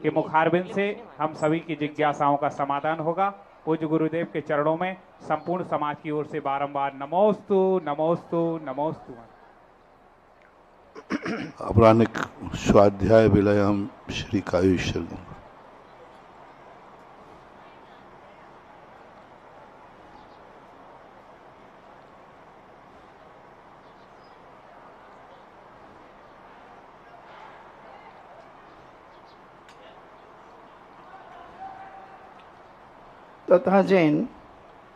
कि मुखारबिंद से हम सभी की जिज्ञासाओं का समाधान होगा। पूज्य गुरुदेव के चरणों में संपूर्ण समाज की ओर से बारंबार नमोस्तु नमोस्तु नमोस्तु। अपराह्निक स्वाध्याय विलयम श्री कायुष्य। तथा जैन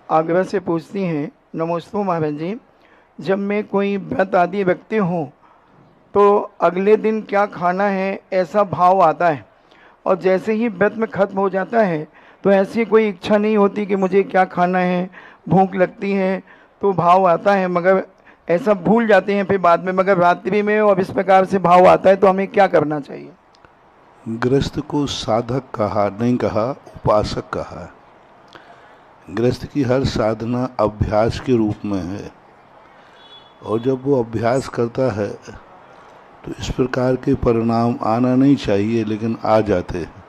आग्रह से पूछती हैं, नमोस्तु महाराज जी, जब मैं कोई व्रत आदि व्यक्ति हूँ तो अगले दिन क्या खाना है ऐसा भाव आता है, और जैसे ही व्रत में खत्म हो जाता है तो ऐसी कोई इच्छा नहीं होती कि मुझे क्या खाना है, भूख लगती है तो भाव आता है, मगर ऐसा भूल जाते हैं फिर बाद में। मगर रात्रि में और इस प्रकार से भाव आता है तो हमें क्या करना चाहिए? गृहस्थ को साधक कहा नहीं कहा, उपासक कहा। गृहस्थ की हर साधना अभ्यास के रूप में है, और जब वो अभ्यास करता है तो इस प्रकार के परिणाम आना नहीं चाहिए, लेकिन आ जाते हैं।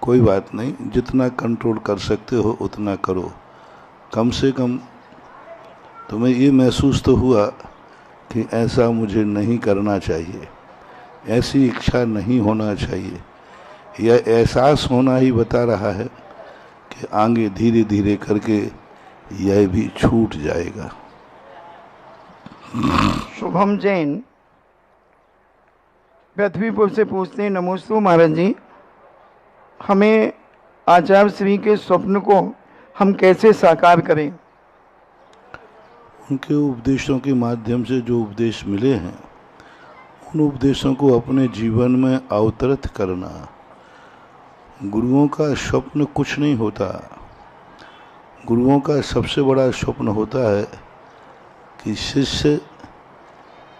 कोई बात नहीं, जितना कंट्रोल कर सकते हो उतना करो। कम से कम तुम्हें ये महसूस तो हुआ कि ऐसा मुझे नहीं करना चाहिए, ऐसी इच्छा नहीं होना चाहिए। यह एहसास होना ही बता रहा है कि आगे धीरे धीरे करके यह भी छूट जाएगा। शुभम जैन पृथ्वीपुर से पूछते हैं, नमोस्तु महाराज जी, हमें आचार्य श्री के स्वप्न को हम कैसे साकार करें? उनके उपदेशों के माध्यम से जो उपदेश मिले हैं उन उपदेशों को अपने जीवन में अवतरित करना। गुरुओं का स्वप्न कुछ नहीं होता। गुरुओं का सबसे बड़ा स्वप्न होता है कि शिष्य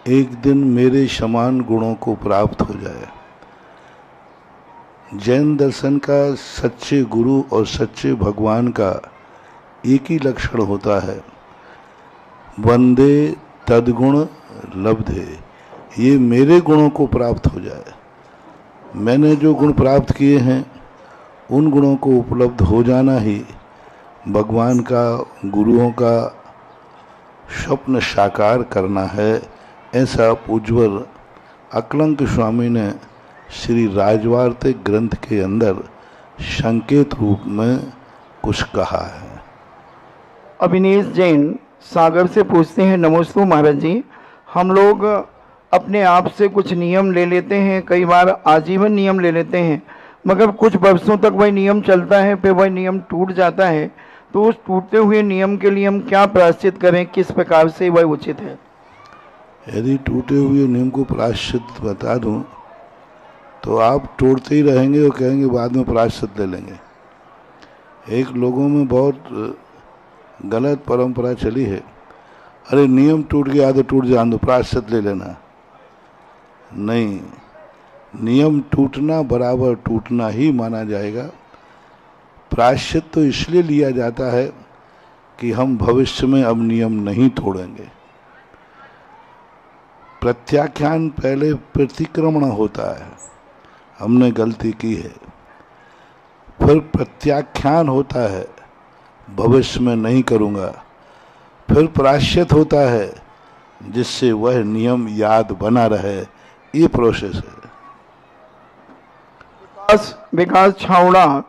एक दिन मेरे समान गुणों को प्राप्त हो जाए। जैन दर्शन का सच्चे गुरु और सच्चे भगवान का एक ही लक्षण होता है, वंदे तद्गुण लब्धे, ये मेरे गुणों को प्राप्त हो जाए। मैंने जो गुण प्राप्त किए हैं उन गुणों को उपलब्ध हो जाना ही भगवान का, गुरुओं का स्वप्न साकार करना है। ऐसा उज्ज्वल अकलंक स्वामी ने श्री राजवार्तिक ग्रंथ के अंदर संकेत रूप में कुछ कहा है। अविनेश जैन सागर से पूछते हैं, नमोस्तु महाराज जी, हम लोग अपने आप से कुछ नियम ले लेते हैं, कई बार आजीवन नियम ले लेते हैं, मगर कुछ वर्षों तक वही नियम चलता है, फिर वही नियम टूट जाता है। तो उस टूटते हुए नियम के लिए हम क्या प्रायश्चित करें, किस प्रकार से वह उचित है? यदि टूटे हुए नियम को प्रायश्चित बता दूं तो आप तोड़ते ही रहेंगे और कहेंगे बाद में प्रायश्चित ले लेंगे। एक लोगों में बहुत गलत परंपरा चली है, अरे नियम टूट गया तो टूट जान दो, प्रायश्चित ले लेना। नहीं, नियम टूटना बराबर टूटना ही माना जाएगा। प्रायश्चित तो इसलिए लिया जाता है कि हम भविष्य में अब नियम नहीं तोड़ेंगे। प्रत्याख्यान पहले प्रतिक्रमण होता है, हमने गलती की है, फिर प्रत्याख्यान होता है, भविष्य में नहीं करूँगा, फिर प्रायश्चित होता है जिससे वह नियम याद बना रहे। ये प्रोसेस है। विकास छावड़ा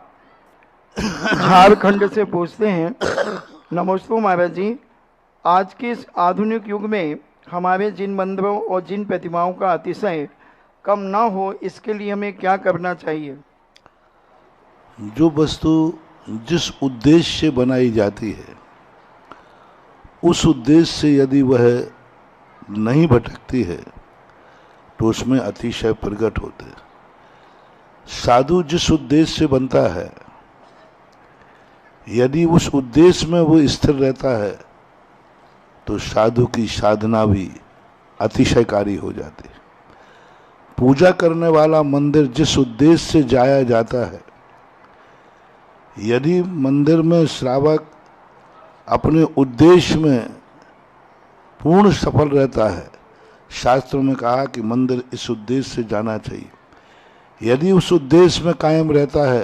झारखंड से पूछते हैं, नमस्ते महाराज जी, आज के इस आधुनिक युग में हमारे जिन मंदिरों और जिन प्रतिमाओं का अतिशय कम ना हो, इसके लिए हमें क्या करना चाहिए? जो वस्तु जिस उद्देश्य से बनाई जाती है उस उद्देश्य से यदि वह नहीं भटकती है तो उसमें अतिशय प्रकट होते हैं। साधु जिस उद्देश्य से बनता है, यदि उस उद्देश्य में वो स्थिर रहता है तो साधु की साधना भी अतिशयकारी हो जाती है। पूजा करने वाला मंदिर जिस उद्देश्य से जाया जाता है, यदि मंदिर में श्रावक अपने उद्देश्य में पूर्ण सफल रहता है, शास्त्रों में कहा कि मंदिर इस उद्देश्य से जाना चाहिए, यदि उस उद्देश्य में कायम रहता है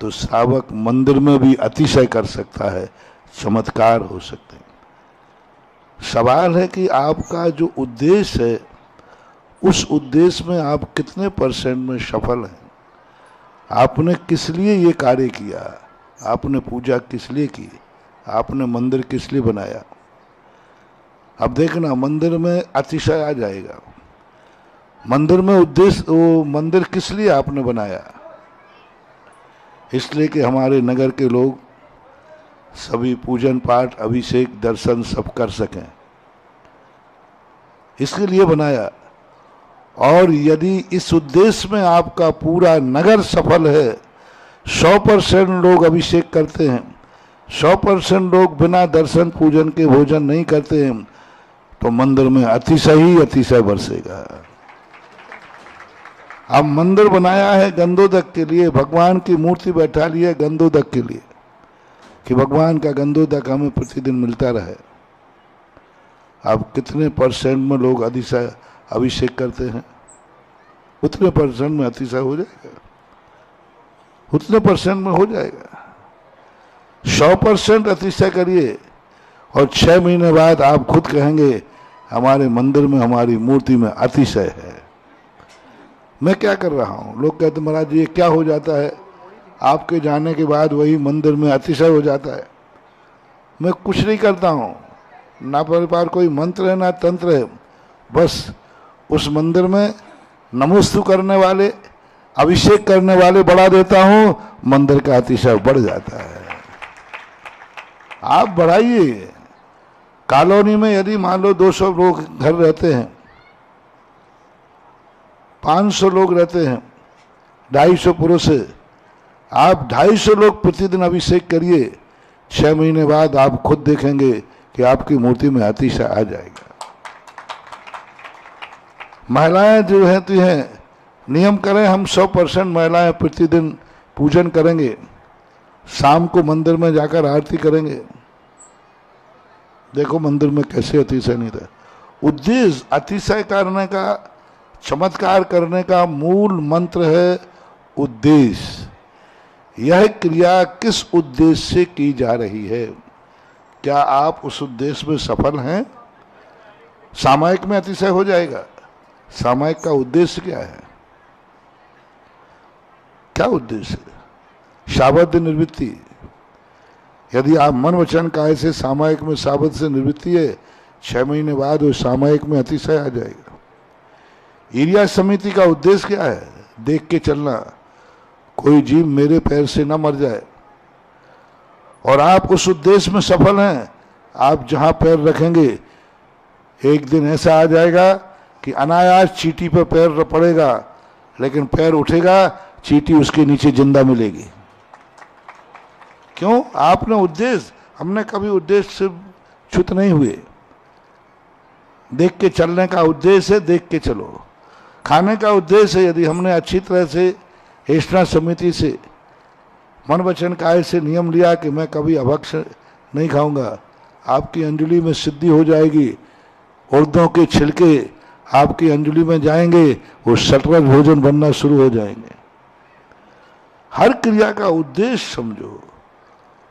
तो श्रावक मंदिर में भी अतिशय कर सकता है, चमत्कार हो सकते हैं। सवाल है कि आपका जो उद्देश्य है उस उद्देश्य में आप कितने % में सफल हैं। आपने किस लिए ये कार्य किया, आपने पूजा किस लिए की, आपने मंदिर किस लिए बनाया। अब देखना, मंदिर में अतिशय आ जाएगा। मंदिर में उद्देश्य, वो मंदिर किस लिए आपने बनाया, इसलिए कि हमारे नगर के लोग सभी पूजन पाठ अभिषेक दर्शन सब कर सकें, इसके लिए बनाया। और यदि इस उद्देश्य में आपका पूरा नगर सफल है, 100% लोग अभिषेक करते हैं, 100% लोग बिना दर्शन पूजन के भोजन नहीं करते हैं, तो मंदिर में अतिशय ही अतिशय बरसेगा। अब मंदिर बनाया है गंधोदक के लिए, भगवान की मूर्ति बैठा ली है गंधोदक के लिए, कि भगवान का गंधोदक हमें प्रतिदिन मिलता रहे। अब कितने % में लोग अतिशय अभिषेक करते हैं, उतने % में अतिशय हो जाएगा, उतने % में हो जाएगा। 100% अतिशय करिए और 6 महीने बाद आप खुद कहेंगे हमारे मंदिर में, हमारी मूर्ति में अतिशय है। मैं क्या कर रहा हूँ? लोग कहते महाराज ये क्या हो जाता है, आपके जाने के बाद वही मंदिर में अतिशय हो जाता है। मैं कुछ नहीं करता हूँ, ना परिवार कोई मंत्र है ना तंत्र है, बस उस मंदिर में नमोस्तु करने वाले, अभिषेक करने वाले बढ़ा देता हूँ, मंदिर का अतिशय बढ़ जाता है। आप बढ़ाइए। कॉलोनी में यदि मान लो 200 लोग घर रहते हैं, 500 लोग रहते हैं, 250 पुरुष है, आप 250 लोग प्रतिदिन अभिषेक करिए, 6 महीने बाद आप खुद देखेंगे कि आपकी मूर्ति में अतिशय आ जाएगा। महिलाएं जो रहती हैं, नियम करें हम 100% महिलाएं प्रतिदिन पूजन करेंगे, शाम को मंदिर में जाकर आरती करेंगे। देखो मंदिर में कैसे अतिशय नहीं था। उद्देश्य अतिशय करने का, चमत्कार करने का मूल मंत्र है उद्देश्य। यह क्रिया किस उद्देश्य से की जा रही है, क्या आप उस उद्देश्य में सफल हैं? सामायिक में अतिशय हो जाएगा। सामायिक का उद्देश्य क्या है? क्या उद्देश्य है? शाबद निवृत्ति। यदि आप मन वचन काय से सामायिक में शाबद से निवृत्ति है, 6 महीने बाद वो सामायिक में अतिशय आ जाएगा। ईर्ष्या समिति का उद्देश्य क्या है? देख के चलना, कोई जीव मेरे पैर से न मर जाए। और आप उस उद्देश्य में सफल हैं। आप जहां पैर रखेंगे, एक दिन ऐसा आ जाएगा कि अनायास चींटी पर पैर पड़ेगा, लेकिन पैर उठेगा, चींटी उसके नीचे जिंदा मिलेगी। क्यों? आपने उद्देश्य, हमने कभी उद्देश्य से च्युत नहीं हुए। देख के चलने का उद्देश्य है, देख के चलो। खाने का उद्देश्य है, यदि हमने अच्छी तरह से ईष्णा समिति से मन वचन काय से नियम लिया कि मैं कभी अभक्ष नहीं खाऊंगा, आपकी अंजलि में सिद्धि हो जाएगी। उर्दों के छिलके आपकी अंजलि में जाएंगे, वो सटवज भोजन बनना शुरू हो जाएंगे। हर क्रिया का उद्देश्य समझो।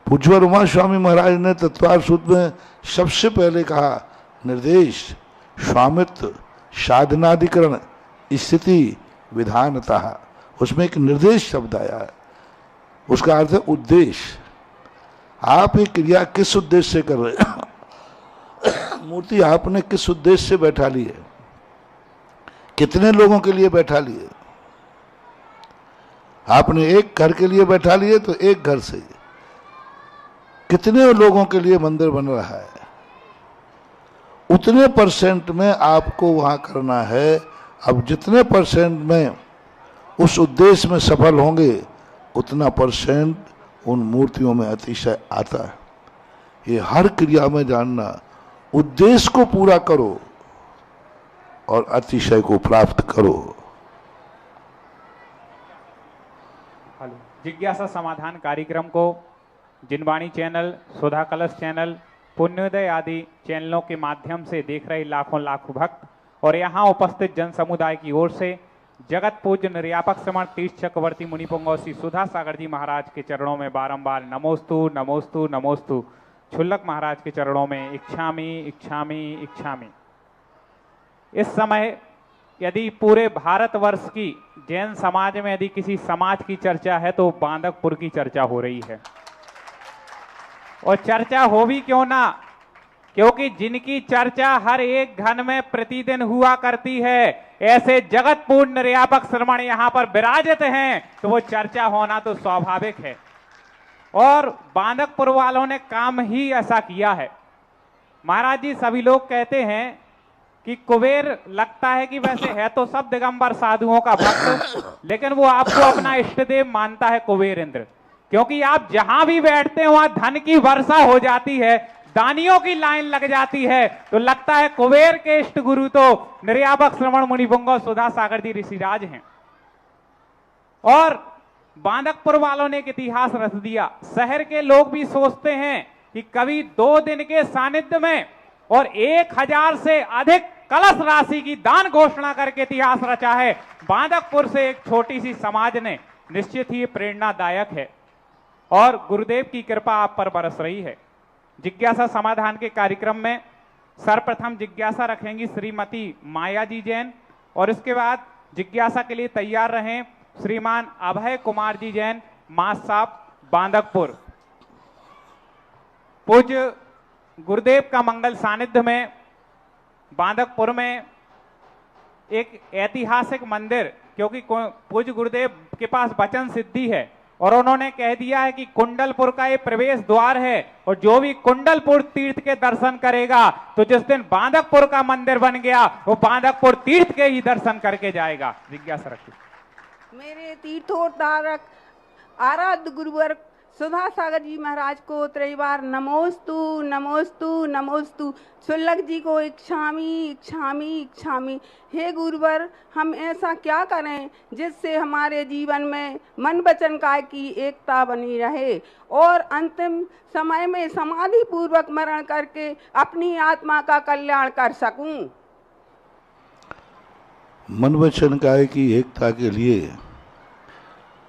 पूज्य उमा स्वामी महाराज ने तत्वार सूत्र में सबसे पहले कहा निर्देश, स्वामित्व, साधनाधिकरण, स्थिति, विधानतः। उसमें एक निर्देश शब्द आया है, उसका अर्थ है उद्देश्य। आप ये क्रिया किस उद्देश्य से कर रहे हैं? मूर्ति आपने किस उद्देश्य से बैठा ली है? कितने लोगों के लिए बैठा ली है? आपने एक घर के लिए बैठा लिए तो एक घर से कितने लोगों के लिए मंदिर बन रहा है, उतने % में आपको वहां करना है। अब जितने % में उस उद्देश्य में सफल होंगे, उतना % उन मूर्तियों में अतिशय आता है। ये हर क्रिया में जानना, उद्देश्य को पूरा करो और अतिशय को प्राप्त करो। जिज्ञासा समाधान कार्यक्रम को जिनवाणी चैनल, सुधा कलश चैनल, पुण्योदय आदि चैनलों के माध्यम से देख रहे लाखों लाखों भक्त और यहाँ उपस्थित जन समुदाय की ओर से जगत पूज्य निर्यापक श्रमण तीर्थ चक्रवर्ती मुनिपुंगव श्री सुधा सागर जी महाराज के चरणों में बारंबार नमोस्तु नमोस्तु नमोस्तु। छुल्लक महाराज के चरणों में इच्छामि इच्छामि इच्छामि। इस समय यदि पूरे भारतवर्ष की जैन समाज में यदि किसी समाज की चर्चा है तो बांदकपुर की चर्चा हो रही है। और चर्चा हो भी क्यों ना, क्योंकि जिनकी चर्चा हर एक घर में प्रतिदिन हुआ करती है, ऐसे जगत पूर्ण निर्यापक श्रमण यहां पर विराजित हैं, तो वो चर्चा होना तो स्वाभाविक है। और बांदकपुर वालों ने काम ही ऐसा किया है। महाराज जी, सभी लोग कहते हैं कि कुबेर लगता है कि वैसे है तो सब दिगंबर साधुओं का भक्त, लेकिन वो आपको अपना इष्ट देव मानता है कुबेर इंद्र, क्योंकि आप जहां भी बैठते हैं वहां धन की वर्षा हो जाती है, दानियों की लाइन लग जाती है। तो लगता है कुबेर के इष्ट गुरु तो निर्यापक श्रमण मुनिपुंगव सुधा सागर जी ऋषिराज हैं। और बांदकपुर वालों ने एक इतिहास रच दिया। शहर के लोग भी सोचते हैं कि कभी 2 दिन के सानिध्य में और 1000 से अधिक कलश राशि की दान घोषणा करके इतिहास रचा है। बांदकपुर से एक छोटी सी समाज ने, निश्चित ही प्रेरणादायक है और गुरुदेव की कृपा आप पर बरस रही है। जिज्ञासा समाधान के कार्यक्रम में सर्वप्रथम जिज्ञासा रखेंगी श्रीमती माया जी जैन, और इसके बाद जिज्ञासा के लिए तैयार रहें श्रीमान अभय कुमार जी जैन, मास साहब, बांदकपुर। पूज्य गुरुदेव का मंगल सानिध्य में बांदकपुर में एक ऐतिहासिक मंदिर, क्योंकि पूज्य गुरुदेव के पास वचन सिद्धि है और उन्होंने कह दिया है कि कुंडलपुर का ये प्रवेश द्वार है और जो भी कुंडलपुर तीर्थ के दर्शन करेगा तो जिस दिन बांदकपुर का मंदिर बन गया वो बांदकपुर तीर्थ के ही दर्शन करके जाएगा। जिज्ञासा रखिए। मेरे तीर्थोद्धारक आराध्य गुरुवर सुधा सागर जी महाराज को त्रिवार नमोस्तु नमोस्तु नमोस्तु। छुल्लक जी को इच्छामि इच्छामि इच्छामि। हे गुरुवर, हम ऐसा क्या करें जिससे हमारे जीवन में मन वचन काय की एकता बनी रहे और अंतिम समय में समाधि पूर्वक मरण करके अपनी आत्मा का कल्याण कर सकूं। मन वचन काय की एकता के लिए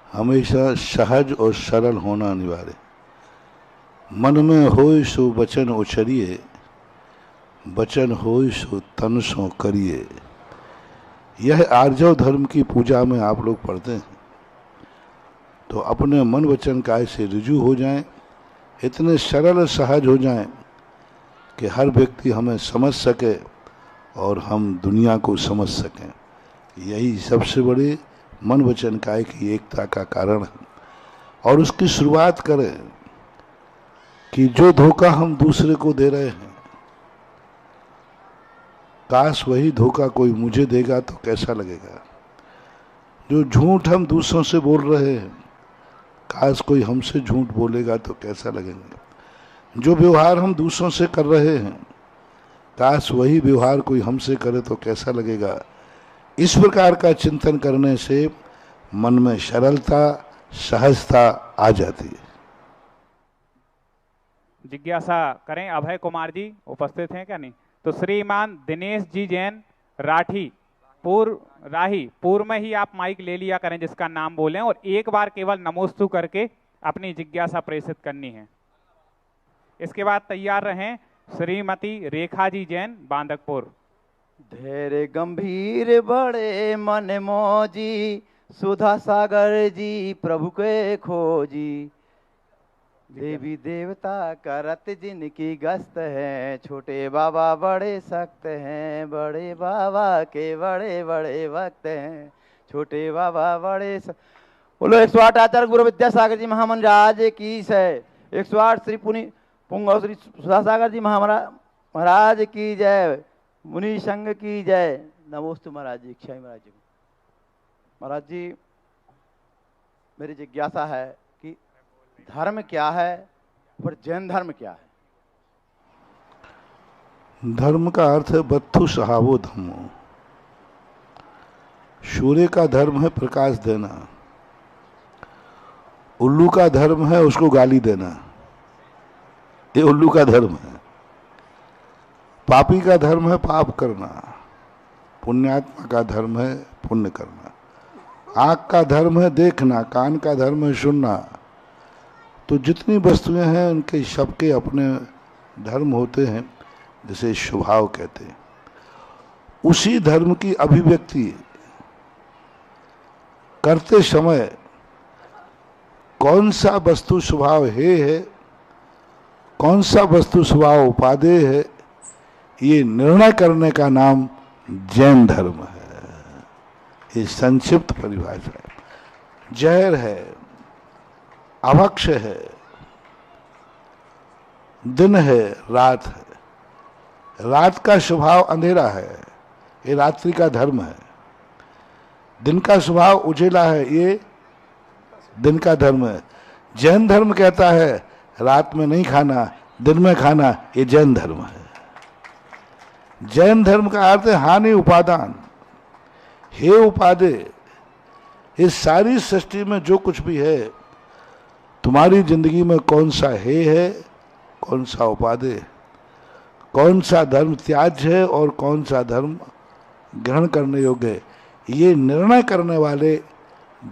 हमेशा सहज और सरल होना अनिवार्य। मन में होय सो वचन उछरिए, वचन होय सो तन सो करिए। यह आर्जव धर्म की पूजा में आप लोग पढ़ते हैं। तो अपने मन वचन काय से रुजू हो जाएं, इतने सरल और सहज हो जाएं कि हर व्यक्ति हमें समझ सके और हम दुनिया को समझ सकें। यही सबसे बड़ी मन वचन काय की एकता का कारण है। और उसकी शुरुआत करें कि जो धोखा हम दूसरे को दे रहे हैं, काश वही धोखा कोई मुझे देगा तो कैसा लगेगा। जो झूठ हम दूसरों से बोल रहे हैं, काश कोई हमसे झूठ बोलेगा तो कैसा लगेगा। जो व्यवहार हम दूसरों से कर रहे हैं, काश वही व्यवहार कोई हमसे करे तो कैसा लगेगा। इस प्रकार का चिंतन करने से मन में सरलता, सहजता आ जाती है। जिज्ञासा करें। अभय कुमार जी उपस्थित हैं क्या? नहीं तो श्रीमान दिनेश जी जैन, राठी पूर्व में ही आप माइक ले लिया करें जिसका नाम बोलें, और एक बार केवल नमोस्तु करके अपनी जिज्ञासा प्रेषित करनी है। इसके बाद तैयार रहें श्रीमती रेखा जी जैन, बांदकपुर। धैर्य गंभीर बड़े मन मौजी, सुधा सागर जी प्रभु के खोजी। देवी देवता करत जिनकी गस्त है, छोटे बाबा बड़े सख्त हैं, बड़े बाबा के बड़े बड़े भक्त हैं, छोटे बाबा बड़े बोलो 108 आचार्य गुरु विद्यासागर जी महामंडराज की जय। 108 श्री पुंगव श्री सुधा सागर जी महाराज की जय। मुनि संघ की जय। नमोस्तु महाराज जी। इच्छा महाराज जी। महाराज जी, मेरी जिज्ञासा है कि धर्म क्या है और जैन धर्म क्या है? धर्म का अर्थ है बत्थु सहावो धम्मो। सूर्य का धर्म है प्रकाश देना, उल्लू का धर्म है उसको गाली देना, ये उल्लू का धर्म है। पापी का धर्म है पाप करना, पुण्यात्मा का धर्म है पुण्य करना। आँख का धर्म है देखना, कान का धर्म है सुनना। तो जितनी वस्तुएं हैं उनके सबके अपने धर्म होते हैं, जिसे स्वभाव कहते हैं। उसी धर्म की अभिव्यक्ति करते समय कौन सा वस्तु स्वभाव है, कौन सा वस्तु स्वभाव उपादेय है, ये निर्णय करने का नाम जैन धर्म है। ये संक्षिप्त परिभाषा है। जहर है, अभक्ष है, दिन है, रात है। रात का स्वभाव अंधेरा है, ये रात्रि का धर्म है। दिन का स्वभाव उजेला है, ये दिन का धर्म है। जैन धर्म कहता है रात में नहीं खाना, दिन में खाना, ये जैन धर्म है। जैन धर्म का अर्थ है हानि उपादान, हे उपादे। इस सारी सृष्टि में जो कुछ भी है, तुम्हारी जिंदगी में कौन सा है, कौन सा उपादे, कौन सा धर्म त्याज्य है और कौन सा धर्म ग्रहण करने योग्य है, ये निर्णय करने वाले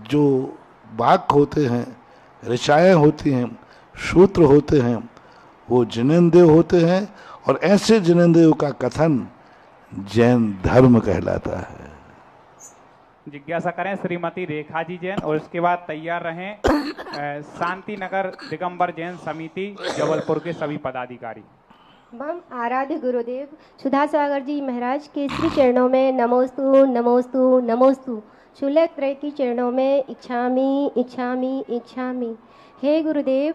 जो वाक्य होते हैं, ऋचाएँ होती हैं, सूत्र होते हैं, वो जिनेंद्रिय होते हैं। और ऐसे जिनेंद्रियों का कथन जैन धर्म कहलाता है। जिज्ञासा करें श्रीमती रेखा जी जैन, और इसके बाद तैयार रहें शांति नगर दिगंबर जैन समिति जबलपुर के सभी पदाधिकारी। हम आराध्य गुरुदेव सुधा सागर जी महाराज के श्री चरणों में नमोस्तु नमोस्तु नमोस्तु, शुल्लक त्रय की चरणों में इच्छामि इच्छामि इच्छामि। हे गुरुदेव,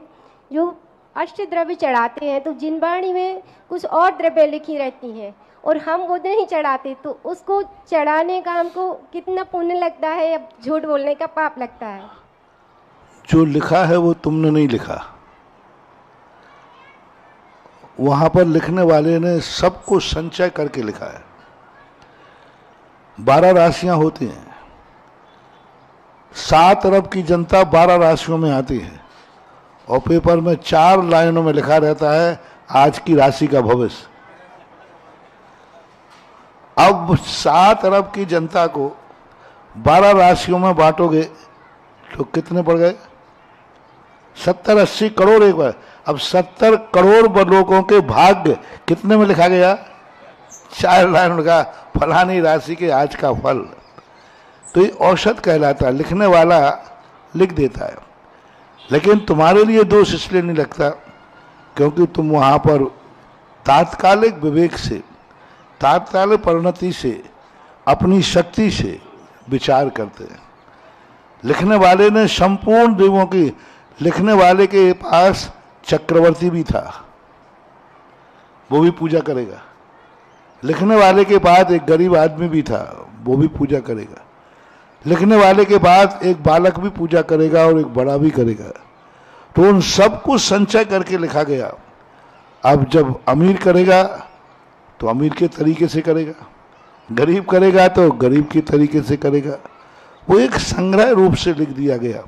जो अष्ट द्रव्य चढ़ाते हैं तो जिनवाणी में कुछ और द्रव्य लिखी रहती हैं और हम वो नहीं चढ़ाते, तो उसको चढ़ाने का हमको कितना पुण्य लगता है या झूठ बोलने का पाप लगता है? जो लिखा है वो तुमने नहीं लिखा, वहां पर लिखने वाले ने सबको संचय करके लिखा है। 12 राशियां होती हैं, 7 अरब की जनता 12 राशियों में आती है और पेपर में 4 लाइनों में लिखा रहता है आज की राशि का भविष्य। अब 7 अरब की जनता को 12 राशियों में बांटोगे तो कितने पड़ गए? 70-80 करोड़ एक बार। अब 70 करोड़ लोगों के भाग्य कितने में लिखा गया? 4 लाइन का फलानी राशि के आज का फल। तो ये औसत कहलाता है, लिखने वाला लिख देता है। लेकिन तुम्हारे लिए दोष इसलिए नहीं लगता क्योंकि तुम वहां पर तात्कालिक विवेक से, तात्कालिक परिणति से, अपनी शक्ति से विचार करते हैं। लिखने वाले ने संपूर्ण देवों की, लिखने वाले के पास चक्रवर्ती भी था, वो भी पूजा करेगा। लिखने वाले के पास एक गरीब आदमी भी था, वो भी पूजा करेगा। लिखने वाले के पास एक बालक भी पूजा करेगा और एक बड़ा भी करेगा। तो उन सबको संचय करके लिखा गया। अब जब अमीर करेगा तो अमीर के तरीके से करेगा, गरीब करेगा तो गरीब के तरीके से करेगा। वो एक संग्रह रूप से लिख दिया गया।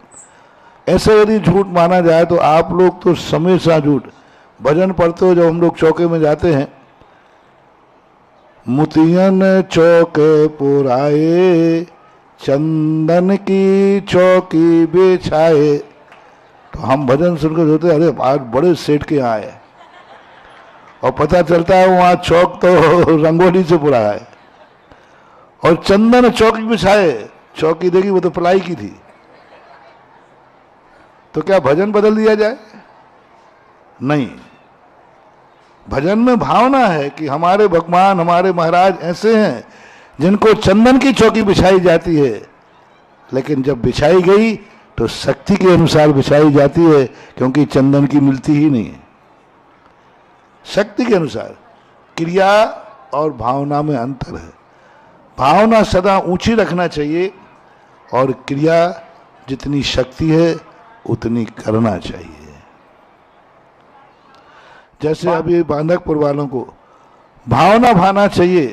ऐसे यदि झूठ माना जाए तो आप लोग तो हमेशा झूठ भजन पढ़ते हो। जब हम लोग चौके में जाते हैं, मुतियन चौके पुराए चंदन की चौकी बिछाए, तो हम भजन सुनकर सोचते अरे आज बड़े सेठ के यहाँ आए, और पता चलता है वहां चौक तो रंगोली से पुरा है। और चंदन चौकी बिछाए, चौकी देखी वो तो पलाई की थी। तो क्या भजन बदल दिया जाए? नहीं। भजन में भावना है कि हमारे भगवान, हमारे महाराज ऐसे हैं जिनको चंदन की चौकी बिछाई जाती है, लेकिन जब बिछाई गई तो शक्ति के अनुसार बिछाई जाती है, क्योंकि चंदन की मिलती ही नहीं है। शक्ति के अनुसार। क्रिया और भावना में अंतर है। भावना सदा ऊंची रखना चाहिए और क्रिया जितनी शक्ति है उतनी करना चाहिए। जैसे अभी बांधकपुर वालों को भावना भाना चाहिए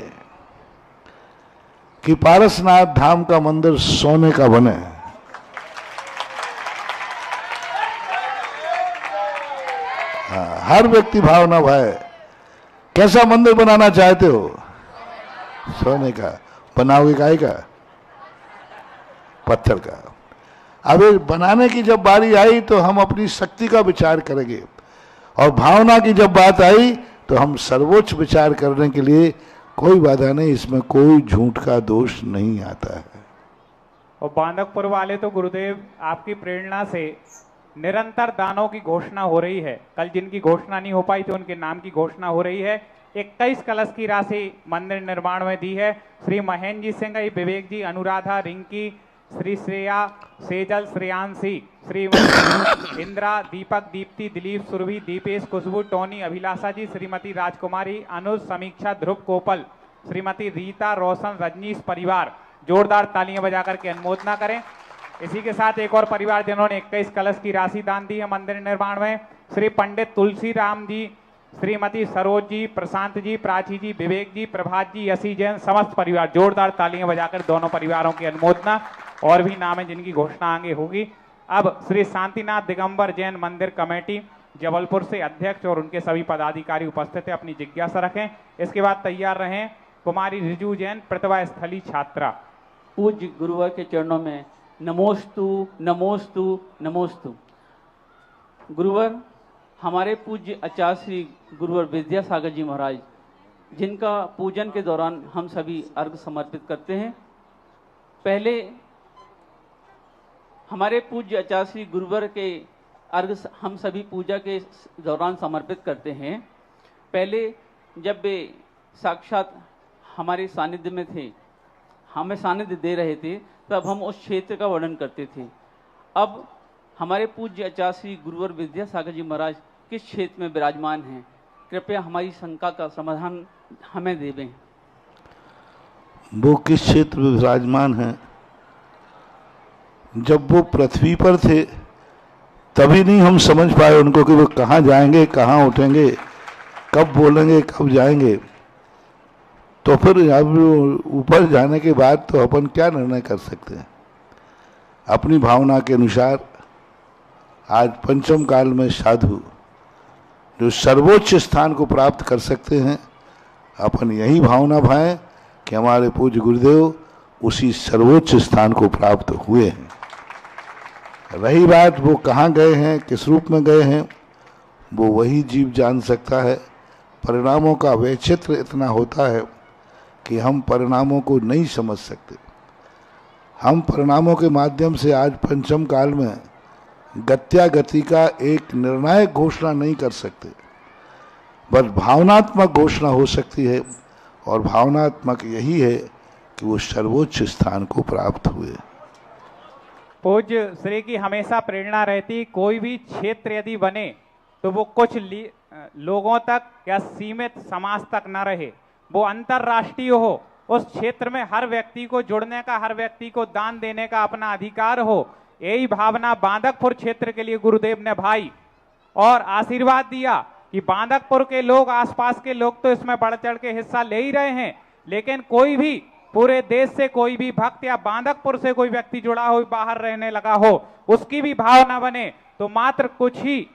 कि पारसनाथ धाम का मंदिर सोने का बने। हर व्यक्ति भावना भाई, कैसा मंदिर बनाना चाहते हो? सोने का। बनाओगे काहे का? पत्थर का। अब ये बनाने की जब बारी आई तो हम अपनी शक्ति का विचार करेंगे, और भावना की जब बात आई तो हम सर्वोच्च विचार करने के लिए कोई बाधा नहीं, इसमें कोई झूठ का दोष नहीं आता है। और बांदकपुर वाले तो गुरुदेव आपकी प्रेरणा से निरंतर दानों की घोषणा हो रही है। कल जिनकी घोषणा नहीं हो पाई तो उनके नाम की घोषणा हो रही है। 21 कलश की राशि मंदिर निर्माण में दी है। श्री महेंद्र जी सिंह, विवेक जी, अनुराधा, रिंकी, श्री श्रेया, सेजल, श्रेयांशी, श्री इंद्रा, दीपक, दीप्ति, दिलीप, सुरभि, दीपेश, खुशबू, टोनी, अभिलाषा जी, श्रीमती राजकुमारी, अनुज, समीक्षा, ध्रुव, कोपल, श्रीमती रीता, रोशन, रजनीश परिवार जोरदार तालियां बजा करके अनुमोदना करें। इसी के साथ एक और परिवार जिन्होंने 21 कलश की राशि दान दी है मंदिर निर्माण में, श्री पंडित तुलसी राम जी, श्रीमती सरोज जी, प्रशांत जी, प्राची जी, विवेक जी, प्रभात जी, यशी जैन, समस्त परिवार जोरदार तालियां बजाकर दोनों परिवारों की अनुमोदना। और भी नाम है जिनकी घोषणा आगे होगी। अब श्री शांतिनाथ दिगंबर जैन मंदिर कमेटी जबलपुर से अध्यक्ष और उनके सभी पदाधिकारी उपस्थित है, अपनी जिज्ञासा रखें। इसके बाद तैयार रहें कुमारी रिजू जैन, प्रतिभा स्थली छात्रा। पूज्य गुरुवर के चरणों में नमोस्तु नमोस्तु नमोस्तु। गुरुवर, हमारे पूज्य आचार्य श्री गुरुवर विद्यासागर जी महाराज, जिनका पूजन के दौरान हम सभी अर्घ समर्पित करते हैं। पहले हमारे पूज्य आचार्य श्री गुरुवर के अर्घ हम सभी पूजा के दौरान समर्पित करते हैं। पहले जब वे साक्षात हमारे सानिध्य में थे, हमें सानिध्य दे रहे थे, तब हम उस क्षेत्र का वर्णन करते थे। अब हमारे पूज्य आचार्य श्री गुरुवर विद्यासागर जी महाराज किस क्षेत्र में विराजमान हैं, कृपया हमारी शंका का समाधान हमें देवें। वो किस क्षेत्र में विराजमान हैं? जब वो पृथ्वी पर थे तभी नहीं हम समझ पाए उनको कि वो कहाँ जाएंगे, कहाँ उठेंगे, कब बोलेंगे, कब जाएंगे। तो फिर अब ऊपर जाने के बाद तो अपन क्या निर्णय कर सकते हैं? अपनी भावना के अनुसार आज पंचम काल में साधु जो सर्वोच्च स्थान को प्राप्त कर सकते हैं, अपन यही भावना भाएं कि हमारे पूज्य गुरुदेव उसी सर्वोच्च स्थान को प्राप्त हुए हैं। रही बात वो कहाँ गए हैं, किस रूप में गए हैं, वो वही जीव जान सकता है। परिणामों का वैचित्र इतना होता है कि हम परिणामों को नहीं समझ सकते। हम परिणामों के माध्यम से आज पंचम काल में गत्यागति का एक निर्णायक घोषणा नहीं कर सकते, बस भावनात्मक घोषणा हो सकती है, और भावनात्मक यही है कि वो सर्वोच्च स्थान को प्राप्त हुए। पूज्य श्री की हमेशा प्रेरणा रहती, कोई भी क्षेत्र यदि बने तो वो कुछ लोगों तक या सीमित समाज तक न रहे, वो अंतरराष्ट्रीय हो। उस क्षेत्र में हर व्यक्ति को जुड़ने का, हर व्यक्ति को दान देने का अपना अधिकार हो। यही भावना बांदकपुर क्षेत्र के लिए गुरुदेव ने भाई और आशीर्वाद दिया कि बांदकपुर के लोग, आसपास के लोग तो इसमें बढ़ चढ़ के हिस्सा ले ही रहे हैं, लेकिन कोई भी पूरे देश से कोई भी भक्त या बांदकपुर से कोई व्यक्ति जुड़ा हो, बाहर रहने लगा हो, उसकी भी भावना बने तो मात्र कुछ ही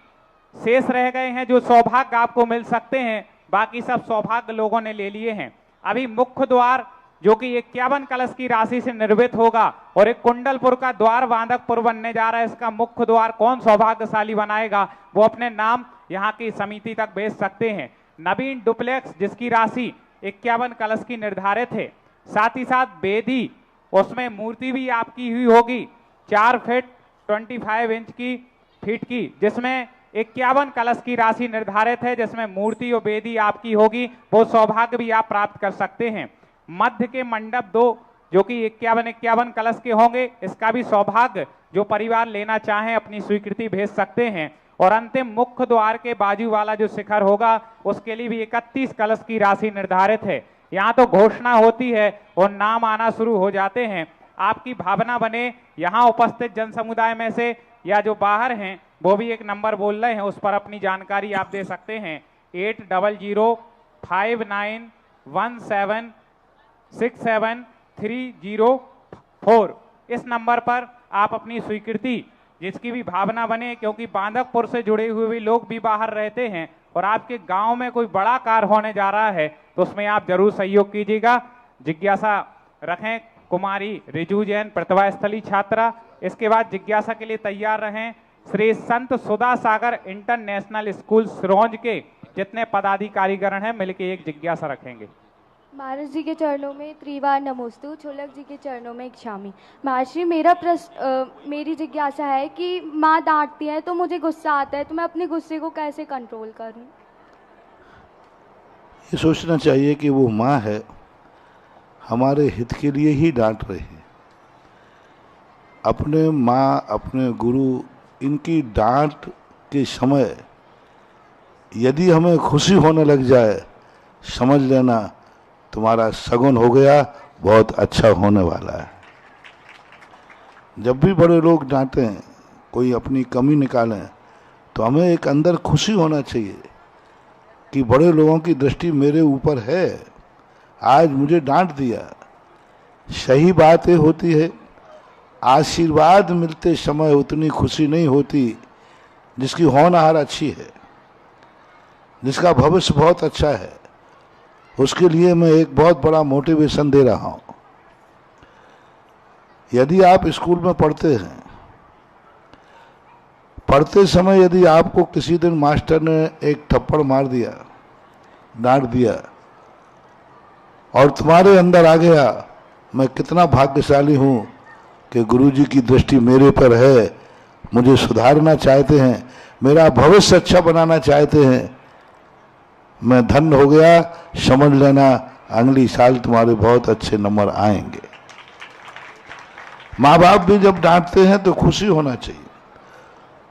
शेष रह गए हैं जो सौभाग्य आपको मिल सकते हैं। बाकी सब सौभाग्य लोगों ने ले लिए हैं। अभी मुख्य द्वार जो कि 51 कलश की राशि से निर्मित होगा और एक कुंडलपुर का द्वार बांदकपुर बनने जा रहा है, इसका मुख्य द्वार कौन सौभाग्यशाली बनाएगा वो अपने नाम यहाँ की समिति तक भेज सकते हैं। नवीन डुप्लेक्स जिसकी राशि 51 कलश की निर्धारित है, साथ ही साथ बेदी, उसमें मूर्ति भी आपकी हुई होगी 4 फीट 25 इंच की फीट की, जिसमें 51 कलश की राशि निर्धारित है, जिसमें मूर्ति और बेदी आपकी होगी। वो सौभाग्य भी आप प्राप्त कर सकते हैं। मध्य के मंडप 2 जो कि 51 कलश के होंगे, इसका भी सौभाग्य जो परिवार लेना चाहें अपनी स्वीकृति भेज सकते हैं। और अंतिम मुख्य द्वार के बाजू वाला जो शिखर होगा उसके लिए भी 31 कलश की राशि निर्धारित है। यहाँ तो घोषणा होती है और नाम आना शुरू हो जाते हैं। आपकी भावना बने, यहाँ उपस्थित जन समुदाय में से या जो बाहर हैं वो भी एक नंबर बोल रहे हैं, उस पर अपनी जानकारी आप दे सकते हैं। 800591767304 इस नंबर पर आप अपनी स्वीकृति जिसकी भी भावना बने, क्योंकि बांदकपुर से जुड़े हुए भी लोग भी बाहर रहते हैं और आपके गांव में कोई बड़ा कार्य होने जा रहा है तो उसमें आप जरूर सहयोग कीजिएगा। जिज्ञासा रखें कुमारी रिजू जैन प्रतिभा स्थली छात्रा। इसके बाद जिज्ञासा के लिए तैयार रहें श्री संत सुधा सागर इंटरनेशनल स्कूल सिरोंज के जितने पदाधिकारीगण हैं मिलकर एक जिज्ञासा रखेंगे। महाराज जी के चरणों में त्रिवार नमोस्तु, छोलक जी के चरणों में इच्छामी। महर्षि, मेरा प्रश्न मेरी जिज्ञासा है कि माँ डांटती है तो मुझे गुस्सा आता है, तो मैं अपने गुस्से को कैसे कंट्रोल करूं? ये सोचना चाहिए कि वो माँ है, हमारे हित के लिए ही डांट रही है। अपने माँ, अपने गुरु, इनकी डांट के समय यदि हमें खुशी होने लग जाए, समझ लेना तुम्हारा सगुन हो गया, बहुत अच्छा होने वाला है। जब भी बड़े लोग डांटें, कोई अपनी कमी निकालें, तो हमें एक अंदर खुशी होना चाहिए कि बड़े लोगों की दृष्टि मेरे ऊपर है, आज मुझे डांट दिया। सही बात ये होती है, आशीर्वाद मिलते समय उतनी खुशी नहीं होती जिसकी होनहार अच्छी है, जिसका भविष्य बहुत अच्छा है। उसके लिए मैं एक बहुत बड़ा मोटिवेशन दे रहा हूँ। यदि आप स्कूल में पढ़ते हैं, पढ़ते समय यदि आपको किसी दिन मास्टर ने एक थप्पड़ मार दिया, डांट दिया, और तुम्हारे अंदर आ गया मैं कितना भाग्यशाली हूँ कि गुरुजी की दृष्टि मेरे पर है, मुझे सुधारना चाहते हैं, मेरा भविष्य अच्छा बनाना चाहते हैं, मैं धन्य हो गया, समझ लेना अगली साल तुम्हारे बहुत अच्छे नंबर आएंगे। माँ बाप भी जब डांटते हैं तो खुशी होना चाहिए।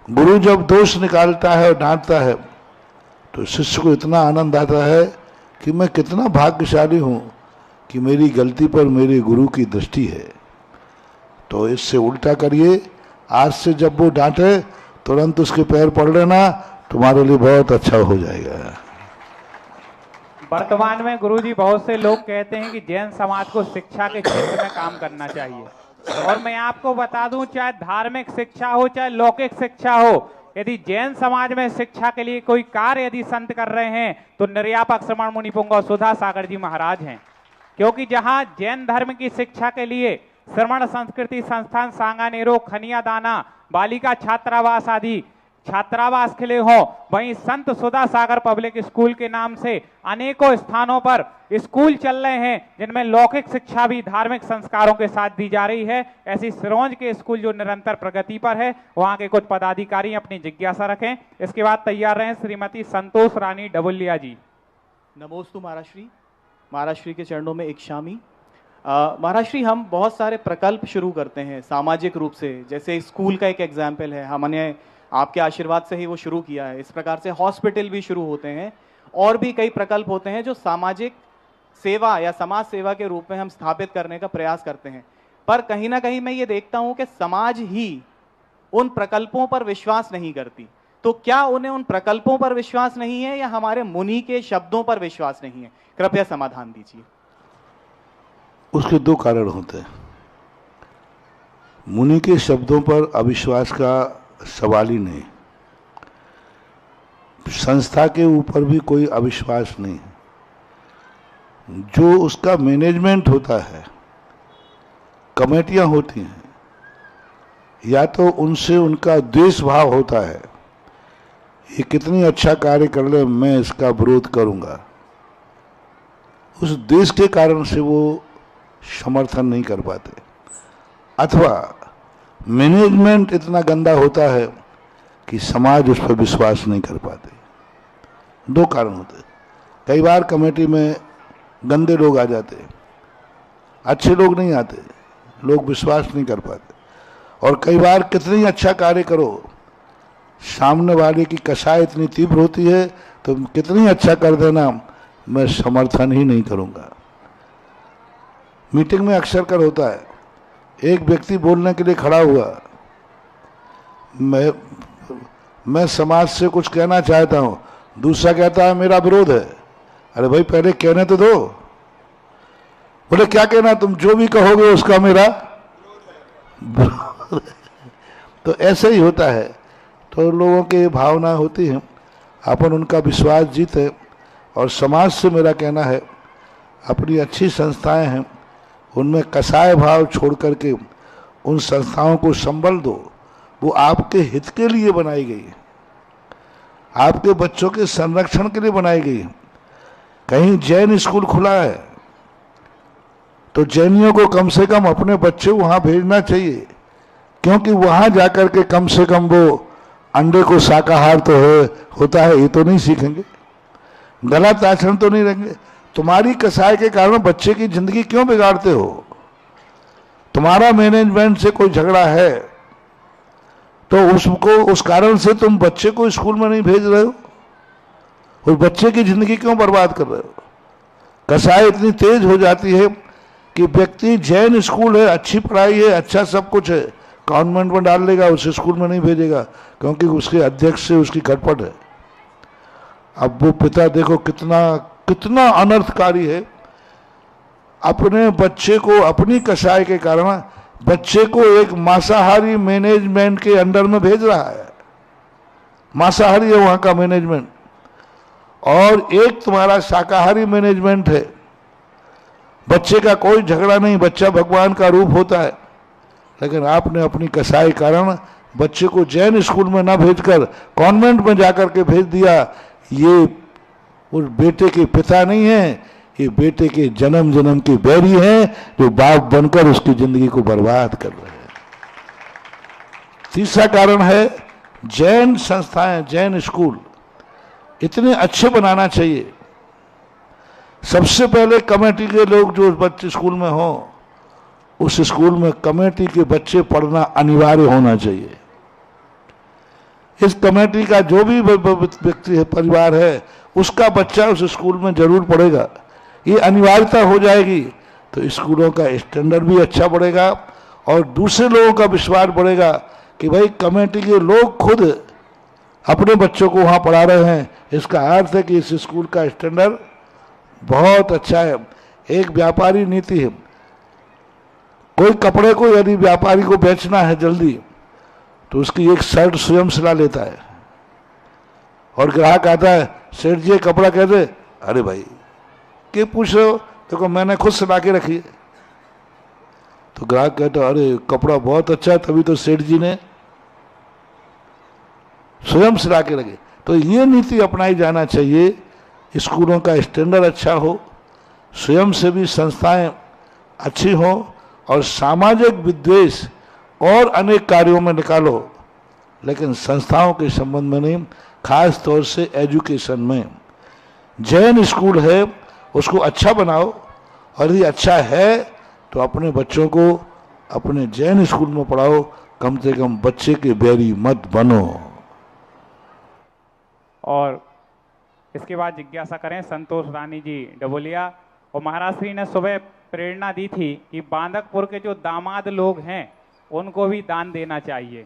गुरु जब दोष निकालता है और डांटता है तो शिष्य को इतना आनंद आता है कि मैं कितना भाग्यशाली हूँ कि मेरी गलती पर मेरे गुरु की दृष्टि है। तो इससे उल्टा करिए, आज से जब वो डांटे तुरंत उसके पैर पड़ लेना, तुम्हारे लिए बहुत अच्छा हो जाएगा। वर्तमान में गुरुजी बहुत से लोग कहते हैं कि जैन समाज को शिक्षा के क्षेत्र में काम करना चाहिए, और मैं आपको बता दूं, चाहे धार्मिक शिक्षा हो चाहे लौकिक शिक्षा हो, यदि जैन समाज में शिक्षा के लिए कोई कार्य यदि संत कर रहे हैं तो निर्यापक श्रमण मुनि पुंगव सुधा सागर जी महाराज हैं। क्योंकि जहां जैन धर्म की शिक्षा के लिए श्रमण संस्कृति संस्थान सांगानेरो, खनिया दाना, बालिका छात्रावास आदि छात्रावास खुले हों, वहीं संत सुधा सागर पब्लिक स्कूल के नाम से अनेकों स्थानों पर स्कूल चल रहे हैं जिनमें लौकिक शिक्षा भी धार्मिक संस्कारों के साथ दी जा रही है। ऐसी सिरोंज के स्कूल जो निरंतर प्रगति पर है, वहां के कुछ पदाधिकारी अपनी जिज्ञासा रखें। इसके बाद तैयार रहें श्रीमती संतोष रानी डबुलिया जी। नमोस्तु महाराष्ट्री। महाराष्ट्री के चरणों में इच्छामी। महाराष्ट्री, हम बहुत सारे प्रकल्प शुरू करते हैं सामाजिक रूप से, जैसे स्कूल का एक एग्जाम्पल है, हमने आपके आशीर्वाद से ही वो शुरू किया है। इस प्रकार से हॉस्पिटल भी शुरू होते हैं और भी कई प्रकल्प होते हैं जो सामाजिक सेवा या समाज सेवा के रूप में हम स्थापित करने का प्रयास करते हैं। पर कहीं ना कहीं मैं ये देखता हूं कि समाज ही उन प्रकल्पों पर विश्वास नहीं करती। तो क्या उन्हें उन प्रकल्पों पर विश्वास नहीं है या हमारे मुनि के शब्दों पर विश्वास नहीं है? कृपया समाधान दीजिए। उसके दो कारण होते हैं। मुनि के शब्दों पर अविश्वास का सवाल ही नहीं, संस्था के ऊपर भी कोई अविश्वास नहीं है। जो उसका मैनेजमेंट होता है, कमेटियां होती हैं, या तो उनसे उनका द्वेष भाव होता है, ये कितनी अच्छा कार्य कर ले मैं इसका विरोध करूंगा, उस द्वेष के कारण से वो समर्थन नहीं कर पाते, अथवा मैनेजमेंट इतना गंदा होता है कि समाज उस पर विश्वास नहीं कर पाते। दो कारण होते हैं। कई बार कमेटी में गंदे लोग आ जाते, अच्छे लोग नहीं आते, लोग विश्वास नहीं कर पाते। और कई बार कितनी अच्छा कार्य करो, सामने वाले की कसाई इतनी तीव्र होती है तो कितनी अच्छा कर देना मैं समर्थन ही नहीं करूंगा। मीटिंग में अक्सर कर होता है, एक व्यक्ति बोलने के लिए खड़ा हुआ, मैं समाज से कुछ कहना चाहता हूं, दूसरा कहता है मेरा विरोध है। अरे भाई पहले कहने तो दो। बोले क्या कहना, तुम जो भी कहोगे उसका मेरा तो ऐसे ही होता है। तो लोगों की भावना होती है, अपन उनका विश्वास जीते। और समाज से मेरा कहना है, अपनी अच्छी संस्थाएं हैं उनमें कसाय भाव छोड़ करके उन संस्थाओं को संबल दो। वो आपके हित के लिए बनाई गई है, आपके बच्चों के संरक्षण के लिए बनाई गई है। कहीं जैन स्कूल खुला है तो जैनियों को कम से कम अपने बच्चे वहां भेजना चाहिए, क्योंकि वहां जाकर के कम से कम वो अंडे को शाकाहार तो होता है ये तो नहीं सीखेंगे, गलत आचरण तो नहीं रहेंगे। तुम्हारी कसाई के कारण बच्चे की जिंदगी क्यों बिगाड़ते हो? तुम्हारा मैनेजमेंट से कोई झगड़ा है तो उसको उस कारण से तुम बच्चे को स्कूल में नहीं भेज रहे हो, उस बच्चे की जिंदगी क्यों बर्बाद कर रहे हो? कसाई इतनी तेज हो जाती है कि व्यक्ति जैन स्कूल है, अच्छी पढ़ाई है, अच्छा सब कुछ है, कॉन्वेंट में डाल लेगा, उसे स्कूल में नहीं भेजेगा क्योंकि उसके अध्यक्ष से उसकी खटपट है। अब वो पिता देखो कितना कितना अनर्थकारी है, अपने बच्चे को अपनी कसाई के कारण बच्चे को एक मांसाहारी मैनेजमेंट के अंडर में भेज रहा है। मांसाहारी है वहां का मैनेजमेंट और एक तुम्हारा शाकाहारी मैनेजमेंट है। बच्चे का कोई झगड़ा नहीं, बच्चा भगवान का रूप होता है, लेकिन आपने अपनी कसाई कारण बच्चे को जैन स्कूल में ना भेजकर कॉन्वेंट में जाकर के भेज दिया। ये उस बेटे के पिता नहीं है, ये बेटे के जन्म जन्म के बैरी हैं जो बाप बनकर उसकी जिंदगी को बर्बाद कर रहे हैं। तीसरा कारण है जैन संस्थाएं, जैन स्कूल इतने अच्छे बनाना चाहिए। सबसे पहले कमेटी के लोग जो बच्चे स्कूल में हो, उस स्कूल में कमेटी के बच्चे पढ़ना अनिवार्य होना चाहिए। इस कमेटी का जो भी व्यक्ति है, परिवार है, उसका बच्चा उस स्कूल में जरूर पढ़ेगा। ये अनिवार्यता हो जाएगी तो स्कूलों का स्टैंडर्ड भी अच्छा बढ़ेगा और दूसरे लोगों का विश्वास बढ़ेगा कि भाई कमेटी के लोग खुद अपने बच्चों को वहाँ पढ़ा रहे हैं। इसका अर्थ है कि इस स्कूल का स्टैंडर्ड बहुत अच्छा है। एक व्यापारी नीति है, कोई कपड़े को यदि व्यापारी को बेचना है जल्दी तो उसकी एक शर्ट स्वयं सिला लेता है और ग्राहक आता है, सेठ जी कपड़ा कहते, अरे भाई क्या पूछ रहे हो, देखो मैंने खुद सिला के रखी है। तो ग्राहक कहता, अरे कपड़ा बहुत अच्छा है, तभी तो सेठ जी ने स्वयं सिला के रखे। तो ये नीति अपनाई जाना चाहिए, स्कूलों का स्टैंडर्ड अच्छा हो, स्वयंसेवी संस्थाएं अच्छी हो और सामाजिक विद्वेष और अनेक कार्यों में निकालो, लेकिन संस्थाओं के संबंध में नहीं, खास तौर से एजुकेशन में। जैन स्कूल है उसको अच्छा बनाओ और यदि अच्छा है तो अपने बच्चों को अपने जैन स्कूल में पढ़ाओ, कम से कम बच्चे के बैरी मत बनो। और इसके बाद जिज्ञासा करें संतोष रानी जी डबोलिया। और महाराज श्री ने सुबह प्रेरणा दी थी कि बांदकपुर के जो दामाद लोग हैं उनको भी दान देना चाहिए।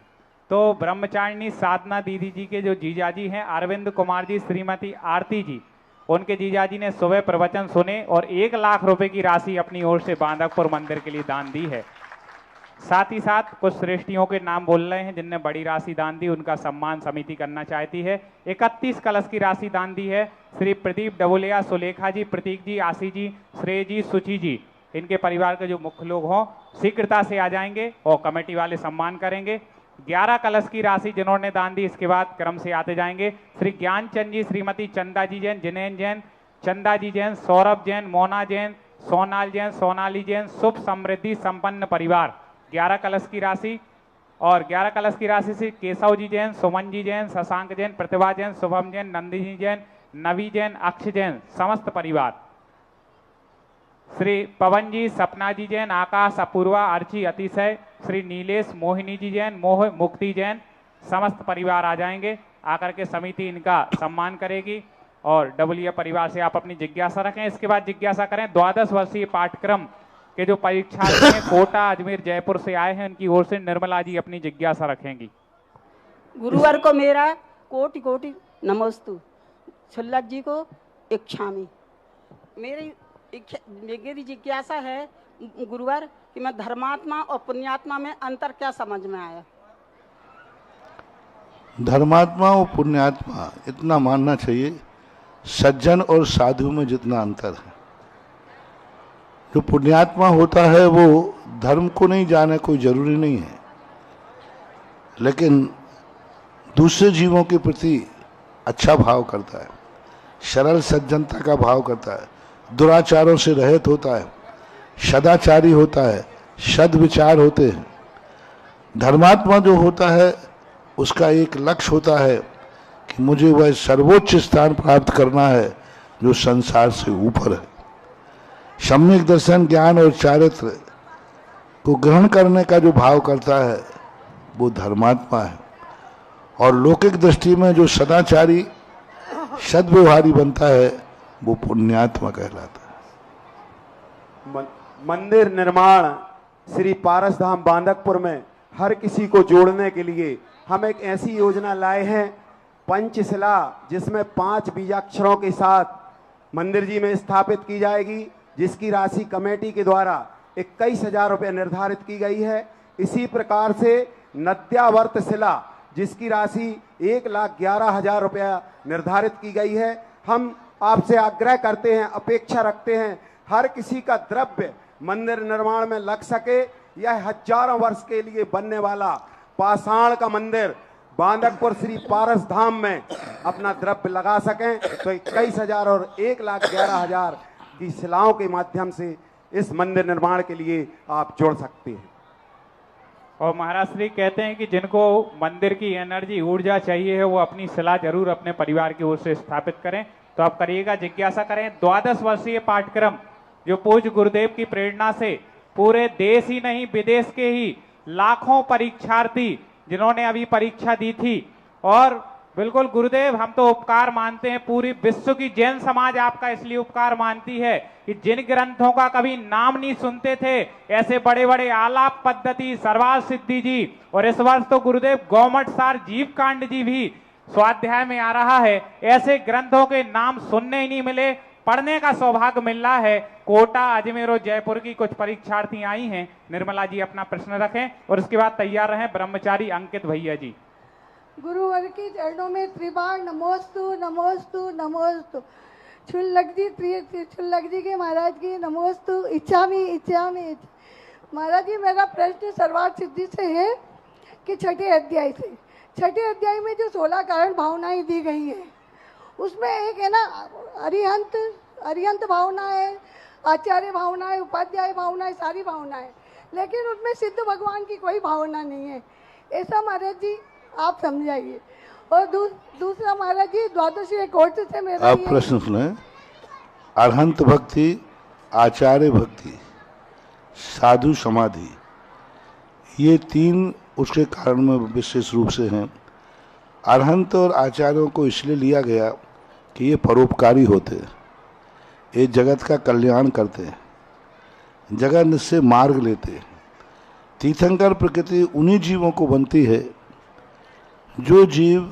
तो ब्रह्मचारिणी साधना दीदी जी के जो जीजाजी हैं अरविंद कुमार जी, श्रीमती आरती जी, उनके जीजाजी ने सुबह प्रवचन सुने और 1 लाख रुपए की राशि अपनी ओर से बांदकपुर मंदिर के लिए दान दी है। साथ ही साथ कुछ श्रेष्ठियों के नाम बोल रहे हैं जिनने बड़ी राशि दान दी, उनका सम्मान समिति करना चाहती है। 31 कलश की राशि दान दी है श्री प्रदीप डबोलिया, सुलेखा जी, प्रतीक जी, आशी जी, श्रेय जी, सुची जी। इनके परिवार के जो मुख्य लोग हों शीघ्रता से आ जाएंगे और कमेटी वाले सम्मान करेंगे। 11 कलश की राशि जिन्होंने दान दी, इसके बाद क्रम से आते जाएंगे। श्री ज्ञानचंद जी, श्रीमती चंदा जी जैन, जिनेन जैन, चंदा जी जैन, सौरभ जैन, मोना जैन, सोनाल जैन, सोनाली जैन, शुभ समृद्धि संपन्न परिवार 11 कलश की राशि। और 11 कलश की राशि से केशव जी जैन, सुमन जी जैन, शशांक जैन, प्रतिभा जैन, शुभम जैन, नंदिनी जैन, नवी जैन, अक्ष जैन, समस्त परिवार। श्री पवन जी, सपना जी जैन, आकाश, अपूर्वा, अर्ची, अतिशय, श्री नीलेश, मोहिनी जी जैन, मोह, मुक्ति जैन, समस्त परिवार आ जाएंगे। आकर के समिति इनका सम्मान करेगी और डबलिया परिवार से आप अपनी जिज्ञासा रखें। इसके बाद जिज्ञासा करें 12 वर्षीय पाठ्यक्रम के जो परीक्षार्थी हैं कोटा, अजमेर, जयपुर से आए हैं, उनकी ओर से निर्मला जी अपनी जिज्ञासा रखेंगी। गुरुवर को मेरा कोटि कोटि नमोस्तु। छुल्लक जी को इच्छामी। मेरी जिज्ञासा है गुरुवर कि मैं धर्मात्मा और पुण्यात्मा में अंतर क्या समझ में आया? धर्मात्मा और पुण्यात्मा इतना मानना चाहिए, सज्जन और साधु में जितना अंतर है। जो पुण्यात्मा होता है वो धर्म को नहीं जाने कोई जरूरी नहीं है, लेकिन दूसरे जीवों के प्रति अच्छा भाव करता है, सरल सज्जनता का भाव करता है, दुराचारों से रहित होता है, सदाचारी होता है, सद्विचार होते हैं। धर्मात्मा जो होता है उसका एक लक्ष्य होता है कि मुझे वह सर्वोच्च स्थान प्राप्त करना है जो संसार से ऊपर है। सम्यक दर्शन, ज्ञान और चारित्र को ग्रहण करने का जो भाव करता है वो धर्मात्मा है, और लौकिक दृष्टि में जो सदाचारी सद्व्यवहारी बनता है वो पुण्यात्मा कहलाता है। मंदिर निर्माण श्री पारसधाम बांदकपुर में हर किसी को जोड़ने के लिए हम एक ऐसी योजना लाए हैं, पंचशिला, जिसमें 5 बीजाक्षरों के साथ मंदिर जी में स्थापित की जाएगी, जिसकी राशि कमेटी के द्वारा 21,000 रुपये निर्धारित की गई है। इसी प्रकार से नद्यावर्त शिला, जिसकी राशि 1,11,000 रुपया निर्धारित की गई है। हम आपसे आग्रह करते हैं, अपेक्षा रखते हैं, हर किसी का द्रव्य मंदिर निर्माण में लग सके। यह हजारों वर्ष के लिए बनने वाला पाषाण का मंदिर बांदकपुर श्री पारस धाम में अपना द्रव्य लगा सकें, तो 21,000 और 1,11,000 की शिलाओं के माध्यम से इस मंदिर निर्माण के लिए आप जोड़ सकते हैं। और महाराज श्री कहते हैं कि जिनको मंदिर की एनर्जी, ऊर्जा चाहिए है, वो अपनी शिला जरूर अपने परिवार की ओर से स्थापित करें। तो आप करिएगा, जिज्ञासा करें। 12 वर्षीय पाठ्यक्रम जो पूज्य गुरुदेव की प्रेरणा से पूरे देश ही नहीं, विदेश के ही लाखों परीक्षार्थी जिन्होंने अभी परीक्षा दी थी, और बिल्कुल गुरुदेव हम तो उपकार मानते हैं, पूरी विश्व की जैन समाज आपका इसलिए उपकार मानती है कि जिन ग्रंथों का कभी नाम नहीं सुनते थे, ऐसे बड़े बड़े आलाप पद्धति, सरवार सिद्धि जी, और इस वर्ष तो गुरुदेव गौमठ सार जीव कांड जी भी स्वाध्याय में आ रहा है। ऐसे ग्रंथों के नाम सुनने ही नहीं मिले, पढ़ने का सौभाग्य मिल रहा है। कोटा, अजमेर और जयपुर की कुछ परीक्षार्थी आई हैं। निर्मला जी अपना प्रश्न रखें और उसके बाद तैयार रहें ब्रह्मचारी अंकित भैया जी। गुरुवर की चरणों में त्रिबार नमोस्तु नमोस्तु नमोस्तु। छुल्लक जी के महाराज की नमोस्तु। इच्छामी इच्छामी। महाराज जी, मेरा प्रश्न सर्वार्थ सिद्धि से है कि छठे अध्याय में जो 16 कारण भावनाएं दी गई है, उसमें एक है ना अरिहंत भावना है, आचार्य भावना है, उपाध्याय भावना है, सारी भावना है, लेकिन उसमें सिद्ध भगवान की कोई भावना नहीं है। ऐसा महाराज जी आप समझाइए। और दूसरा महाराज जी, द्वादशी कोर्ट से मेरा आप प्रश्न सुने। अरहंत भक्ति, आचार्य भक्ति, साधु समाधि, ये 3 उसके कारण में विशेष रूप से हैं। अरहंत और आचार्यों को इसलिए लिया गया कि ये परोपकारी होते हैं, ये जगत का कल्याण करते हैं, जगत से मार्ग लेते हैं। तीर्थंकर प्रकृति उन्हीं जीवों को बनती है जो जीव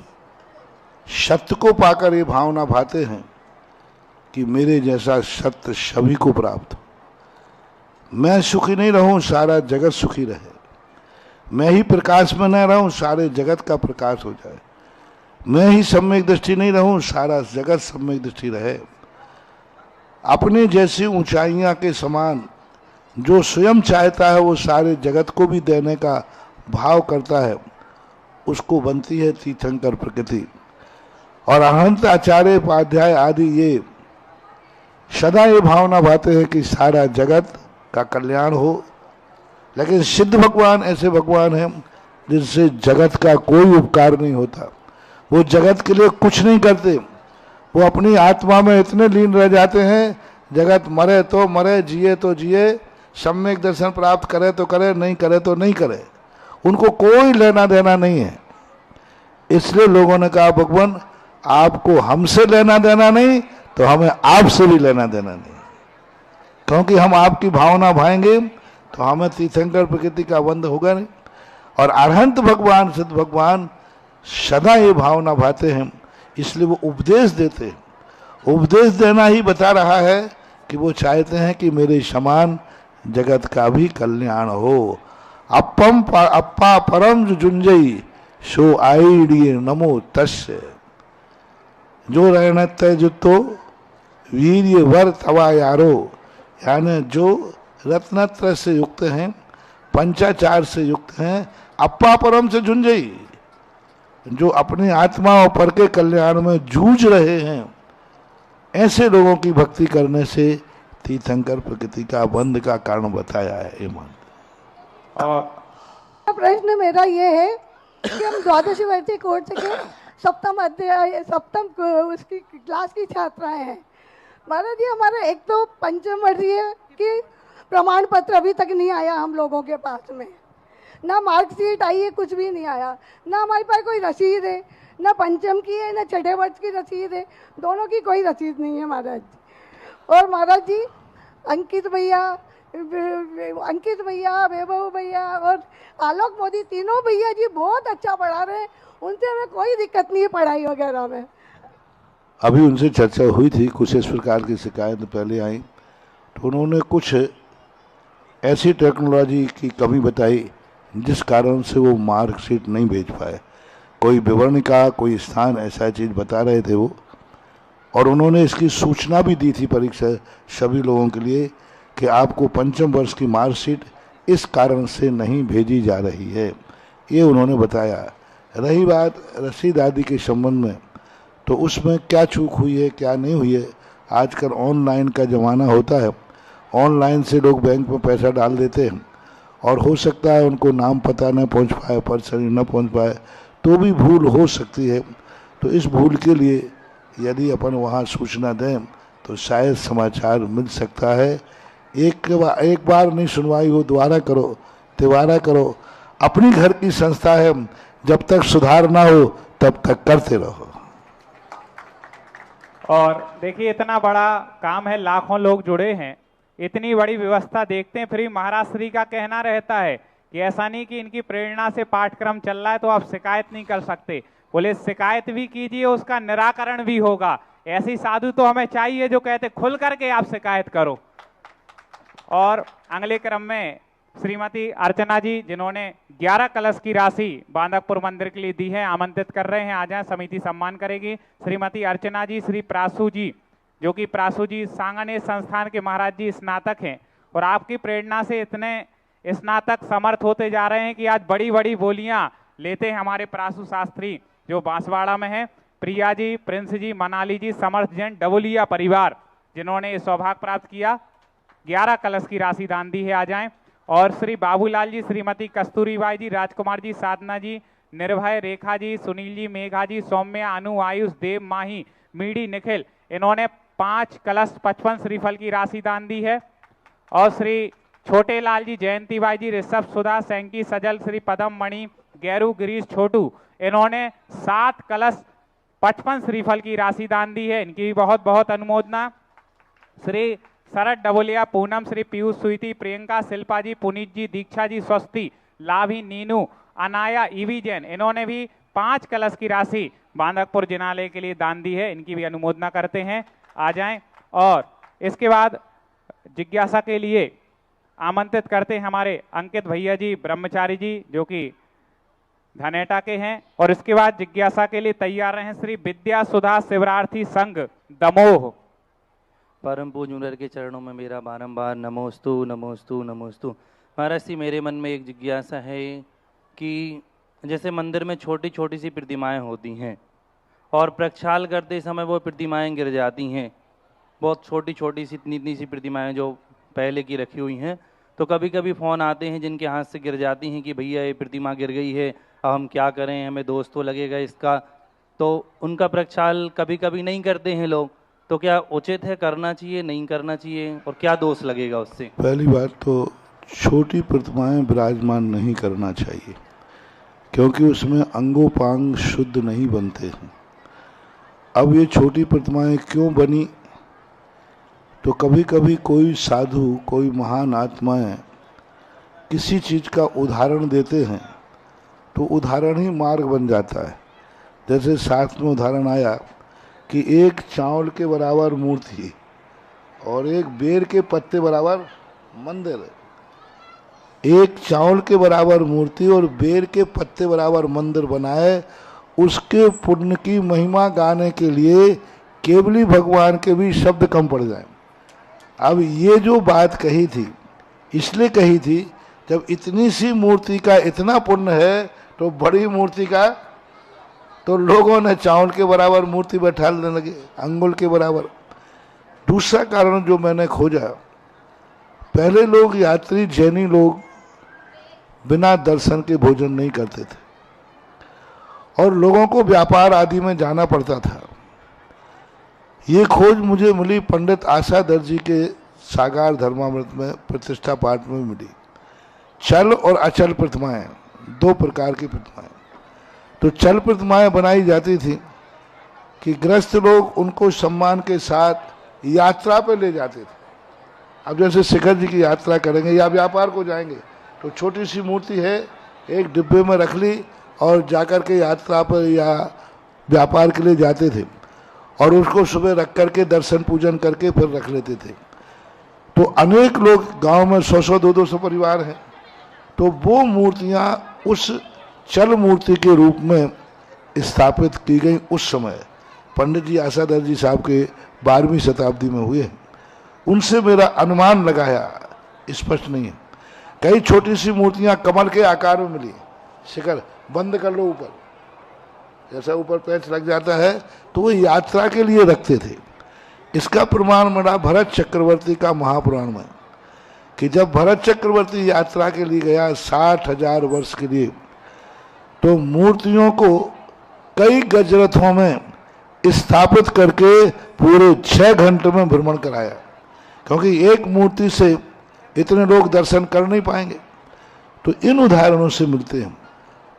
सत्य को पाकर ये भावना भाते हैं कि मेरे जैसा सत्य सभी को प्राप्त हो, मैं सुखी नहीं रहूं, सारा जगत सुखी रहे, मैं ही प्रकाश में न रहूं, सारे जगत का प्रकाश हो जाए, मैं ही सम्यक दृष्टि नहीं रहूं, सारा जगत सम्यक दृष्टि रहे। अपने जैसी ऊंचाइयां के समान जो स्वयं चाहता है वो सारे जगत को भी देने का भाव करता है, उसको बनती है तीर्थंकर प्रकृति। और अहंत, आचार्य, उपाध्याय आदि ये सदा ये भावना भाते हैं कि सारा जगत का कल्याण हो। लेकिन सिद्ध भगवान ऐसे भगवान हैं जिनसे जगत का कोई उपकार नहीं होता, वो जगत के लिए कुछ नहीं करते, वो अपनी आत्मा में इतने लीन रह जाते हैं, जगत मरे तो मरे, जिए तो जिए, सम्यक दर्शन प्राप्त करे तो करे, नहीं करे तो नहीं करे, उनको कोई लेना देना नहीं है। इसलिए लोगों ने कहा भगवान आपको हमसे लेना देना नहीं तो हमें आपसे भी लेना देना नहीं, क्योंकि हम आपकी भावना भाएंगे तो हमें तीर्थंकर प्रकृति का बंध होगा नहीं। और अरहंत भगवान, सिद्ध भगवान सदा ये भावना भाते हैं, इसलिए वो उपदेश देते हैं। उपदेश देना ही बता रहा है कि वो चाहते हैं कि मेरे समान जगत का भी कल्याण हो। अप्पा परम जुंजई सो आईडिये नमो तस्य। जो रहने जुतो वीर्य वर तवा यारो यानी जो रत्नत्रय से युक्त हैं, पंचाचार से युक्त हैं, अप्पा परम से झुंझई, जो अपनी आत्मा और पर के कल्याण में जूझ रहे हैं, ऐसे लोगों की भक्ति करने से तीर्थंकर प्रकृति का बंध का कारण बताया है। ईमान और प्रश्न मेरा ये है कि हम द्वादशी वर्षीय कोर्स के सप्तम उसकी क्लास की छात्राएं हैं। महाराज जी, हमारा एक तो पंचम वर्षीय की प्रमाण पत्र अभी तक नहीं आया हम लोगों के पास में, ना मार्कशीट आई है, कुछ भी नहीं आया, ना हमारे पास कोई रसीद है, ना पंचम की है ना छठे वर्ष की रसीद है, दोनों की कोई रसीद नहीं है महाराज जी। और महाराज जी अंकित भैया, वैभव भैया और आलोक मोदी, तीनों भैया जी बहुत अच्छा पढ़ा रहे हैं, उनसे हमें कोई दिक्कत नहीं है पढ़ाई वगैरह में। अभी उनसे चर्चा हुई थी, कुछ इस प्रकार की शिकायत पहले आई, तो उन्होंने कुछ ऐसी टेक्नोलॉजी की कमी बताई जिस कारण से वो मार्कशीट नहीं भेज पाए। कोई विवरणिका, कोई स्थान, ऐसा चीज़ बता रहे थे वो, और उन्होंने इसकी सूचना भी दी थी परीक्षा सभी लोगों के लिए कि आपको पंचम वर्ष की मार्कशीट इस कारण से नहीं भेजी जा रही है, ये उन्होंने बताया। रही बात रसीद आदि के संबंध में, तो उसमें क्या चूक हुई है क्या नहीं हुई है, आजकल ऑनलाइन का ज़माना होता है, ऑनलाइन से लोग बैंक में पैसा डाल देते हैं और हो सकता है उनको नाम पता न पहुंच पाए, पर्सन न पहुंच पाए, तो भी भूल हो सकती है। तो इस भूल के लिए यदि अपन वहाँ सूचना दें तो शायद समाचार मिल सकता है। एक बार नहीं सुनवाई हो, दोबारा करो, तिबारा करो। अपनी घर की संस्था है, जब तक सुधार ना हो तब तक करते रहो। और देखिए इतना बड़ा काम है, लाखों लोग जुड़े हैं, इतनी बड़ी व्यवस्था देखते हैं, फिर भी महाराज श्री का कहना रहता है कि ऐसा नहीं कि इनकी प्रेरणा से पाठ्यक्रम चल रहा है तो आप शिकायत नहीं कर सकते। बोले शिकायत भी कीजिए, उसका निराकरण भी होगा। ऐसी साधु तो हमें चाहिए जो कहते खुल करके आप शिकायत करो। और अगले क्रम में श्रीमती अर्चना जी, जिन्होंने 11 कलश की राशि बांदकपुर मंदिर के लिए दी है, आमंत्रित कर रहे हैं, आ जाएं, समिति सम्मान करेगी। श्रीमती अर्चना जी, श्री प्रासू जी, जो कि प्रासू जी सांगानेर संस्थान के महाराज जी स्नातक हैं, और आपकी प्रेरणा से इतने स्नातक समर्थ होते जा रहे हैं कि आज बड़ी बड़ी बोलियां लेते हैं हमारे प्रासू शास्त्री जो बांसवाड़ा में है। प्रिया जी, प्रिंस जी, मनाली जी, समर्थ जैन, डबुलिया परिवार, जिन्होंने सौभाग्य प्राप्त किया, 11 कलश की राशि दान दी है, आ जाएं। और श्री बाबूलाल जी, श्रीमती कस्तूरीबाई जी, राजकुमार जी, साधना जी, निर्भय, रेखा जी, सुनील जी, मेघा जी, सौम्या, अनु, आयुष, देव, माही, मीडी, निखिल, इन्होंने 5 कलश 55 श्रीफल की राशि दान दी है। और श्री छोटे लाल जी, जयंती बाई जी, ऋषभ, सुधा, सैंकी, सजल, श्री पदम मणि, गैरू, गिरीश, छोटू, इन्होंने 7 कलश 55 श्रीफल की राशि दान दी है, इनकी भी बहुत बहुत अनुमोदना। श्री शरद डबोलिया, पूनम, श्री पीयूष सुईती, प्रियंका, शिल्पा जी, पुनीत जी, दीक्षा जी, स्वस्ति, लाभी, नीनू, अनाया, ईवी जैन, इन्होंने भी 5 कलश की राशि बांदकपुर जिनालय के लिए दान दी है, इनकी भी अनुमोदना करते हैं, आ जाएं। और इसके बाद जिज्ञासा के लिए आमंत्रित करते हैं हमारे अंकित भैया जी ब्रह्मचारी जी, जो कि धनेटा के हैं। और इसके बाद जिज्ञासा के लिए तैयार रहे श्री विद्या सुधा शिवरार्थी संघ दमोह। परम पूज्य मुनिवर के चरणों में मेरा बारंबार नमोस्तु नमोस्तु नमोस्तु। महाराज जी, मेरे मन में एक जिज्ञासा है कि जैसे मंदिर में छोटी छोटी सी प्रतिमाएं होती हैं और प्रक्षाल करते समय वो प्रतिमाएं गिर जाती हैं, बहुत छोटी छोटी सी इतनी सी प्रतिमाएं जो पहले की रखी हुई हैं, तो कभी कभी फ़ोन आते हैं जिनके हाथ से गिर जाती हैं कि भैया ये प्रतिमा गिर गई है, अब हम क्या करें, हमें दोष तो लगेगा इसका। तो उनका प्रक्षाल कभी कभी नहीं करते हैं लोग, तो क्या उचित है, करना चाहिए, नहीं करना चाहिए, और क्या दोष लगेगा उससे? पहली बात तो छोटी प्रतिमाएं विराजमान नहीं करना चाहिए, क्योंकि उसमें अंगोपांग शुद्ध नहीं बनते हैं। अब ये छोटी प्रतिमाएं क्यों बनी, तो कभी कभी कोई साधु, कोई महान आत्माएं किसी चीज़ का उदाहरण देते हैं तो उदाहरण ही मार्ग बन जाता है। जैसे शास्त्र में उदाहरण आया कि एक चावल के बराबर मूर्ति और एक बेर के पत्ते बराबर मंदिर, एक चावल के बराबर मूर्ति और बेर के पत्ते बराबर मंदिर बनाए, उसके पुण्य की महिमा गाने के लिए केवली भगवान के भी शब्द कम पड़ जाए। अब ये जो बात कही थी इसलिए कही थी, जब इतनी सी मूर्ति का इतना पुण्य है तो बड़ी मूर्ति का तो लोगों ने चावल के बराबर मूर्ति बैठा लेने लगे, अंगुल के बराबर। दूसरा कारण जो मैंने खोजा, पहले लोग यात्री जैनी लोग बिना दर्शन के भोजन नहीं करते थे और लोगों को व्यापार आदि में जाना पड़ता था। ये खोज मुझे मिली पंडित आशा दर्जी के साकार धर्मामृत में प्रतिष्ठा पाठ में मिली। चल और अचल प्रतिमाएं, दो प्रकार की प्रतिमाएं। तो चल प्रतिमाएं बनाई जाती थी कि ग्रस्त लोग उनको सम्मान के साथ यात्रा पे ले जाते थे। अब जैसे शिखर जी की यात्रा करेंगे या व्यापार को जाएंगे तो छोटी सी मूर्ति है, एक डिब्बे में रख ली और जाकर के यात्रा पर या व्यापार के लिए जाते थे और उसको सुबह रख करके दर्शन पूजन करके फिर रख लेते थे। तो अनेक लोग गांव में 100-100 200 परिवार हैं, तो वो मूर्तियां उस चल मूर्ति के रूप में स्थापित की गई। उस समय पंडित जी आशाधर जी साहब के 12वीं शताब्दी में हुए। उनसे मेरा अनुमान लगाया, स्पष्ट नहीं है। कई छोटी सी मूर्तियां कमल के आकार में मिली, शिखर बंद कर लो ऊपर, जैसा ऊपर पैच लग जाता है, तो वो यात्रा के लिए रखते थे। इसका प्रमाण मिला भरत चक्रवर्ती का महापुराण में कि जब भरत चक्रवर्ती यात्रा के लिए गया 60,000 वर्ष के लिए, तो मूर्तियों को कई गजरथों में स्थापित करके पूरे 6 घंटे में भ्रमण कराया, क्योंकि एक मूर्ति से इतने लोग दर्शन कर नहीं पाएंगे। तो इन उदाहरणों से मिलते हैं।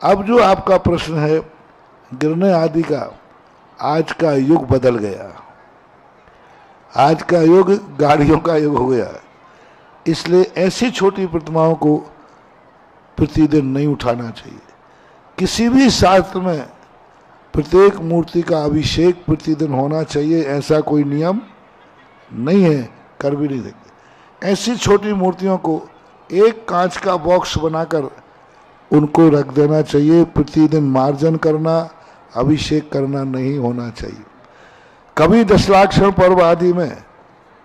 अब जो आपका प्रश्न है गिरने आदि का, आज का युग बदल गया, आज का युग गाड़ियों का युग हो गया, इसलिए ऐसी छोटी प्रतिमाओं को प्रतिदिन नहीं उठाना चाहिए। किसी भी शास्त्र में प्रत्येक मूर्ति का अभिषेक प्रतिदिन होना चाहिए, ऐसा कोई नियम नहीं है, कर भी नहीं सकते। ऐसी छोटी मूर्तियों को एक कांच का बॉक्स बनाकर उनको रख देना चाहिए। प्रतिदिन मार्जन करना, अभिषेक करना नहीं होना चाहिए। कभी दशलाक्षण पर्व आदि में,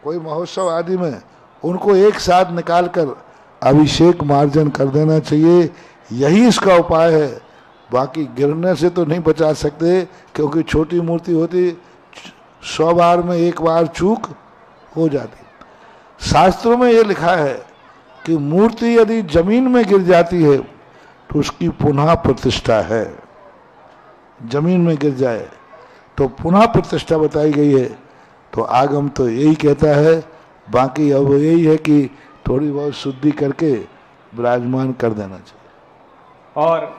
कोई महोत्सव आदि में उनको एक साथ निकालकर अभिषेक मार्जन कर देना चाहिए। यही इसका उपाय है। बाकी गिरने से तो नहीं बचा सकते, क्योंकि छोटी मूर्ति होती, 100 बार में एक बार चूक हो जाती। शास्त्रों में ये लिखा है कि मूर्ति यदि जमीन में गिर जाती है तो उसकी पुनः प्रतिष्ठा है। जमीन में गिर जाए तो पुनः प्रतिष्ठा बताई गई है। तो आगम तो यही कहता है, बाकी अब यही है कि थोड़ी बहुत शुद्धि करके विराजमान कर देना चाहिए। और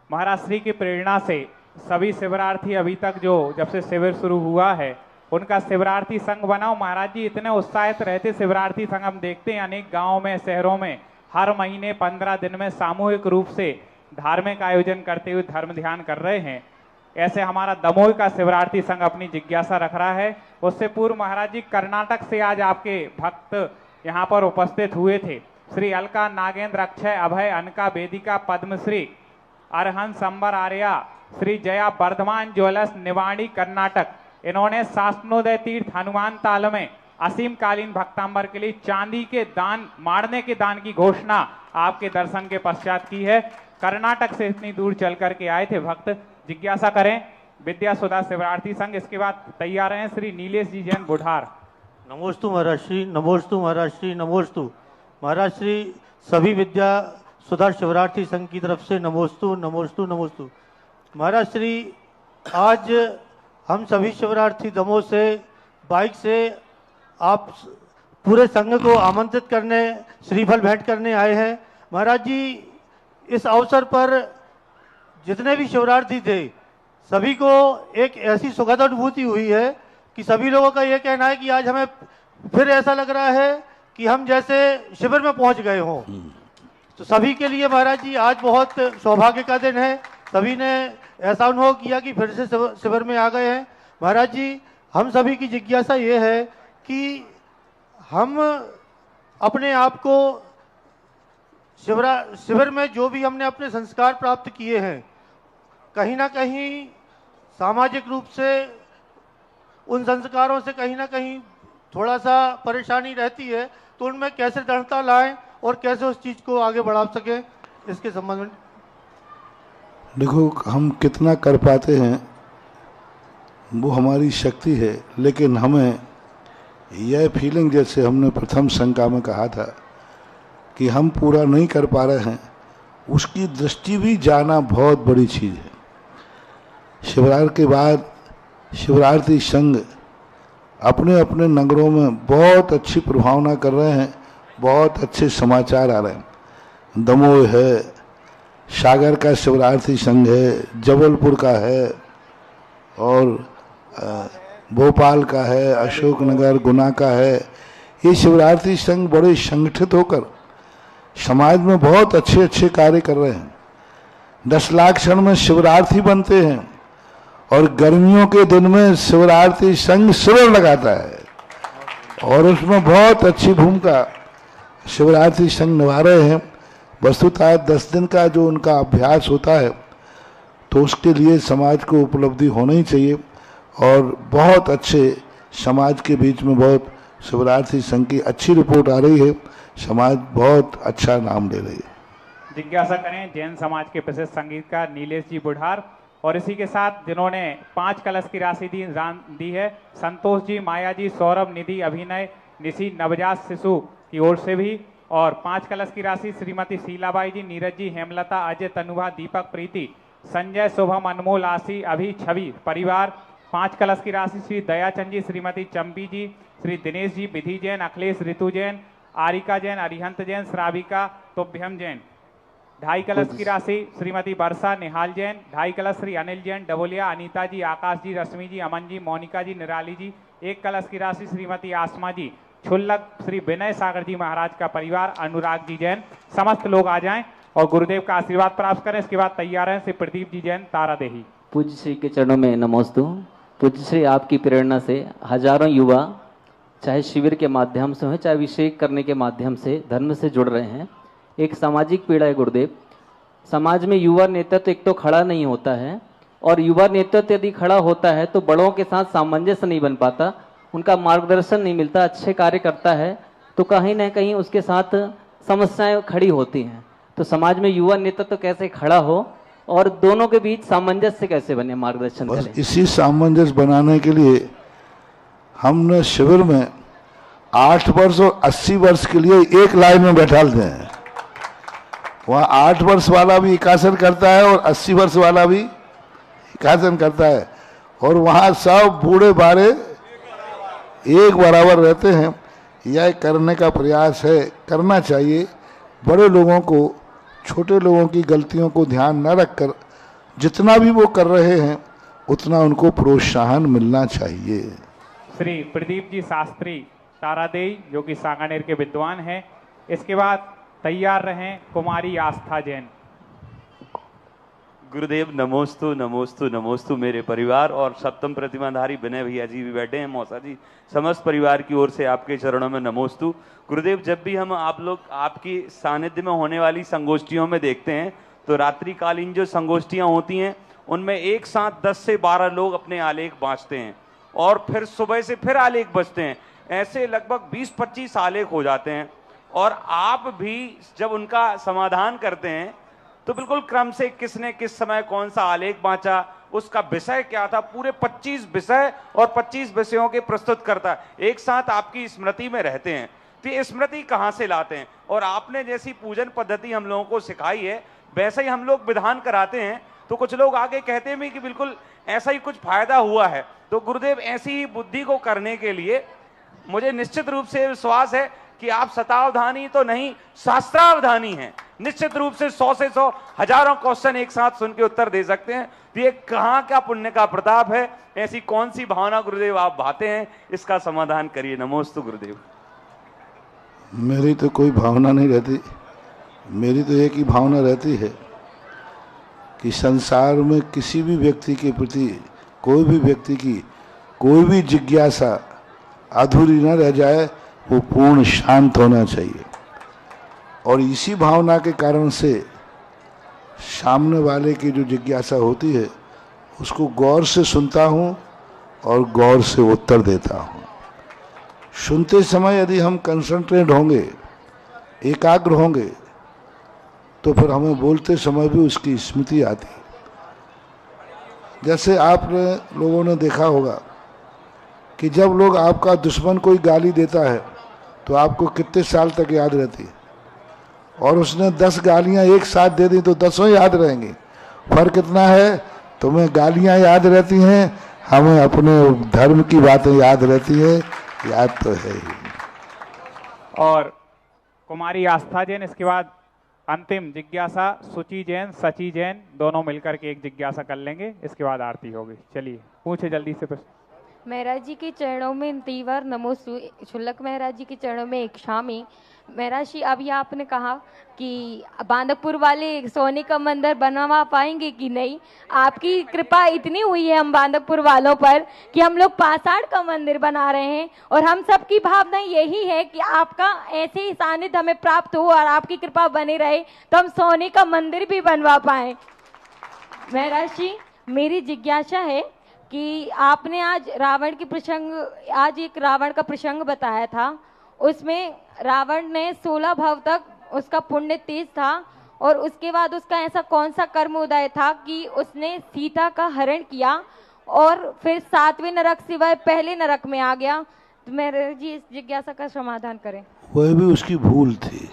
महाराज श्री की प्रेरणा से सभी शिविरार्थी अभी तक जो जब से शिविर शुरू हुआ है उनका शिविरार्थी संघ बनाओ। महाराज जी इतने उत्साहित रहते शिविरार्थी संघ, हम देखते हैं अनेक गांवों में, शहरों में हर महीने 15 दिन में सामूहिक रूप से धार्मिक आयोजन करते हुए धर्म ध्यान कर रहे हैं। ऐसे हमारा दमोह का शिविरार्थी संघ अपनी जिज्ञासा रख रहा है। उससे पूर्व महाराज जी कर्नाटक से आज आपके भक्त यहाँ पर उपस्थित हुए थे। श्री अलका नागेंद्र अक्षय अभय अनका वेदिका पद्मश्री अरहन संबर आर्या श्री जया वर्धमान ज्वेलर्स निवाड़ी कर्नाटक, इन्होंने शासनोदय तीर्थ हनुमान ताल में असीम कालीन भक्तांबर के लिए चांदी के दान, मारने के दान की घोषणा आपके दर्शन के पश्चात की है। कर्नाटक से इतनी दूर चल करके आए थे भक्त। जिज्ञासा करें विद्या सुधा शिविरार्थी संघ। इसके बाद तैयार हैं श्री नीलेश जी जैन बुढ़ार। नमोस्तु महाराज श्री, नमोस्तु महाराज श्री, नमोस्तु महाराज श्री। सभी विद्या सुधा शिविरार्थी संघ की तरफ से नमोस्तु नमोस्तु नमोस्तु महाराज श्री। आज हम सभी शिविरार्थी दमोह से बाइक से आप पूरे संघ को आमंत्रित करने, श्रीफल भेंट करने आए हैं। महाराज जी इस अवसर पर जितने भी शिविरार्थी थे सभी को एक ऐसी सुखद अनुभूति हुई है कि सभी लोगों का ये कहना है कि आज हमें फिर ऐसा लग रहा है कि हम जैसे शिविर में पहुंच गए हों। तो सभी के लिए महाराज जी आज बहुत सौभाग्य का दिन है। सभी ने ऐसा अनुभव किया कि फिर से शिविर में आ गए हैं। महाराज जी हम सभी की जिज्ञासा ये है कि हम अपने आप को शिविर में जो भी हमने अपने संस्कार प्राप्त किए हैं, कहीं ना कहीं सामाजिक रूप से उन संस्कारों से कहीं ना कहीं थोड़ा सा परेशानी रहती है, तो उनमें कैसे दृढ़ता लाएं और कैसे उस चीज़ को आगे बढ़ा सकें, इसके संबंध में। देखो, हम कितना कर पाते हैं वो हमारी शक्ति है, लेकिन हमें यह फीलिंग, जैसे हमने प्रथम शंका में कहा था कि हम पूरा नहीं कर पा रहे हैं, उसकी दृष्टि भी जाना बहुत बड़ी चीज़ है। शिवरात्रि के बाद शिवरात्रि संघ अपने अपने नगरों में बहुत अच्छी प्रभावना कर रहे हैं, बहुत अच्छे समाचार आ रहे हैं। दमोह है, सागर का शिवरात्रि संघ है, जबलपुर का है, और भोपाल का है, अशोकनगर गुना का है। ये शिवरात्रि संघ बड़े संगठित होकर समाज में बहुत अच्छे अच्छे कार्य कर रहे हैं। 10 लाख क्षण में शिवरात्रि बनते हैं और गर्मियों के दिन में शिवरात्रि संघ शिविर लगाता है, और उसमें बहुत अच्छी भूमिका शिवरात्रि संघ निभा रहे हैं। वस्तुतः 10 दिन का जो उनका अभ्यास होता है, तो उसके लिए समाज को उपलब्धि होना ही चाहिए, और बहुत अच्छे समाज के बीच में बहुत शिवरात्रि संघ की अच्छी रिपोर्ट आ रही है, समाज बहुत अच्छा नाम ले रही है। जिज्ञासा करें जैन समाज के प्रसिद्ध संगीतकार नीलेश जी बुढ़ार, और इसी के साथ जिन्होंने 5 कलश की राशि दी है, संतोष जी, माया जी, सौरभ, निधि, अभिनय, निशी, नवजात शिशु की ओर से भी, और 5 कलश की राशि श्रीमती शीलाबाई जी, नीरज जी, हेमलता, अजय, तनुभा, दीपक, प्रीति, संजय, शुभम, अनमोल, आशी, अभी, छवि परिवार। 5 कलश की राशि श्री दयाचंद जी, श्रीमती चंपी जी, श्री दिनेश जी, विधि जैन, अखिलेश, ऋतु जैन, आरिका जैन, अरिहंत जैन, श्राविका, तुभ्यम जैन। 2.5 कलश की राशि श्रीमती वर्षा, निहाल जैन। 2.5 कलश श्री अनिल जैन, डबोलिया, अनीता जी, आकाश जी, रश्मि जी, अमन जी, मोनिका जी, निराली जी। 1 कलश की राशि श्रीमती आसमा जी, छुल्लक श्री विनय सागर जी महाराज का परिवार, अनुराग जी जैन। समस्त लोग आ जाएं और गुरुदेव का आशीर्वाद प्राप्त करें। इसके बाद तैयार हैं श्री प्रदीप जी जैन, तारादेही। पूज्य श्री के चरणों में नमोस्तु। पूज्य श्री, आपकी प्रेरणा से हजारों युवा चाहे शिविर के माध्यम से हो, चाहे अभिषेक करने के माध्यम से धर्म से जुड़ रहे हैं। एक सामाजिक पीड़ा है गुरुदेव। समाज में युवा नेतृत्व एक तो खड़ा नहीं होता है, और युवा नेतृत्व यदि खड़ा होता है तो बड़ों के साथ सामंजस्य नहीं बन पाता, उनका मार्गदर्शन नहीं मिलता। अच्छे कार्य करता है तो कहीं ना कहीं उसके साथ समस्याएं खड़ी होती हैं। तो समाज में युवा नेतृत्व कैसे खड़ा हो और दोनों के बीच सामंजस्य कैसे बने, मार्गदर्शन करें। इसी सामंजस्य बनाने के लिए हमने शिविर में 8 वर्ष और 80 वर्ष के लिए एक लाइन में बैठा देते हैं। वहाँ 8 वर्ष वाला भी एकासन करता है और 80 वर्ष वाला भी एकासन करता है, और वहाँ सब बूढ़े बारे एक बराबर रहते हैं। यह करने का प्रयास है, करना चाहिए। बड़े लोगों को, छोटे लोगों की गलतियों को ध्यान न रखकर जितना भी वो कर रहे हैं उतना उनको प्रोत्साहन मिलना चाहिए। श्री प्रदीप जी शास्त्री, तारादेई, जो कि सांगानेर के विद्वान हैं। इसके बाद तैयार रहें कुमारी आस्था जैन। गुरुदेव नमोस्तु नमोस्तु नमोस्तु। मेरे परिवार और सप्तम प्रतिमाधारी विनय भैया जी भी बैठे हैं, मौसा जी, समस्त परिवार की ओर से आपके चरणों में नमोस्तु। गुरुदेव, जब भी हम आप लोग आपकी सानिध्य में होने वाली संगोष्ठियों में देखते हैं तो रात्रिकालीन जो संगोष्ठियां होती हैं उनमें एक साथ 10 से 12 लोग अपने आलेख बाँचते हैं, और फिर सुबह से फिर आलेख बचते हैं। ऐसे लगभग 20-25 आलेख हो जाते हैं, और आप भी जब उनका समाधान करते हैं तो बिल्कुल क्रम से किसने किस समय कौन सा आलेख बांचा, उसका विषय क्या था, पूरे 25 विषय और 25 विषयों के प्रस्तुत करता एक साथ आपकी स्मृति में रहते हैं। तो ये स्मृति कहाँ से लाते हैं? और आपने जैसी पूजन पद्धति हम लोगों को सिखाई है वैसे ही हम लोग विधान कराते हैं, तो कुछ लोग आगे कहते हैं कि बिल्कुल ऐसा ही कुछ फायदा हुआ है। तो गुरुदेव, ऐसी ही बुद्धि को करने के लिए मुझे निश्चित रूप से विश्वास है कि आप शतावधानी तो नहीं, शास्त्रावधानी हैं। निश्चित रूप से 100 से 100 हजारों क्वेश्चन एक साथ सुन के उत्तर दे सकते हैं। तो ये कहाँ का पुण्य का प्रताप है? ऐसी कौन सी भावना गुरुदेव आप भाते हैं, इसका समाधान करिए। नमोस्तु गुरुदेव। मेरी तो कोई भावना नहीं रहती, मेरी तो एक ही भावना रहती है कि संसार में किसी भी व्यक्ति के प्रति, कोई भी व्यक्ति की कोई भी जिज्ञासा अधूरी न रह जाए, वो पूर्ण शांत होना चाहिए। और इसी भावना के कारण से सामने वाले की जो जिज्ञासा होती है उसको गौर से सुनता हूँ और गौर से उत्तर देता हूँ। सुनते समय यदि हम कंसंट्रेट होंगे, एकाग्र होंगे, तो फिर हमें बोलते समय भी उसकी स्मृति आती। जैसे आपने लोगों ने देखा होगा कि जब लोग आपका दुश्मन कोई गाली देता है तो आपको कितने साल तक याद रहती है, और उसने 10 गालियां एक साथ दे दी तो 10 याद रहेंगी। फर्क इतना है, तुम्हें गालियां याद रहती हैं, हमें अपने धर्म की बातें याद रहती है, याद तो है ही। और कुमारी आस्था जैन, इसके बाद अंतिम जिज्ञासा सुचि जैन, सची जैन, दोनों मिलकर के एक जिज्ञासा कर लेंगे, इसके बाद आरती होगी। चलिए पूछे जल्दी से प्रश्न। महाराज जी के चरणों में तीवर नमोस्तु। शुल्लक महाराज जी के चरणों में इक्षामी। महाराज जी, अभी आपने कहा कि बांदकपुर वाले सोने का मंदिर बनवा पाएंगे कि नहीं। आपकी कृपा इतनी हुई है हम बांदकपुर वालों पर कि हम लोग पाषाण का मंदिर बना रहे हैं, और हम सबकी भावना यही है कि आपका ऐसे ही सानिध्य हमें प्राप्त हो और आपकी कृपा बनी रहे तो हम सोने का मंदिर भी बनवा पाए। महाराज जी, मेरी जिज्ञासा है कि आपने आज आज एक रावण का प्रसंग बताया था, उसमें रावण ने 16 भव तक उसका पुण्य तेज था, और उसके बाद उसका ऐसा कौन सा कर्म उदय था कि उसने सीता का हरण किया और फिर 7वें नरक सिवाय पहले नरक में आ गया। तो मेरे जी इस जिज्ञासा का समाधान करें। वह भी उसकी भूल थी,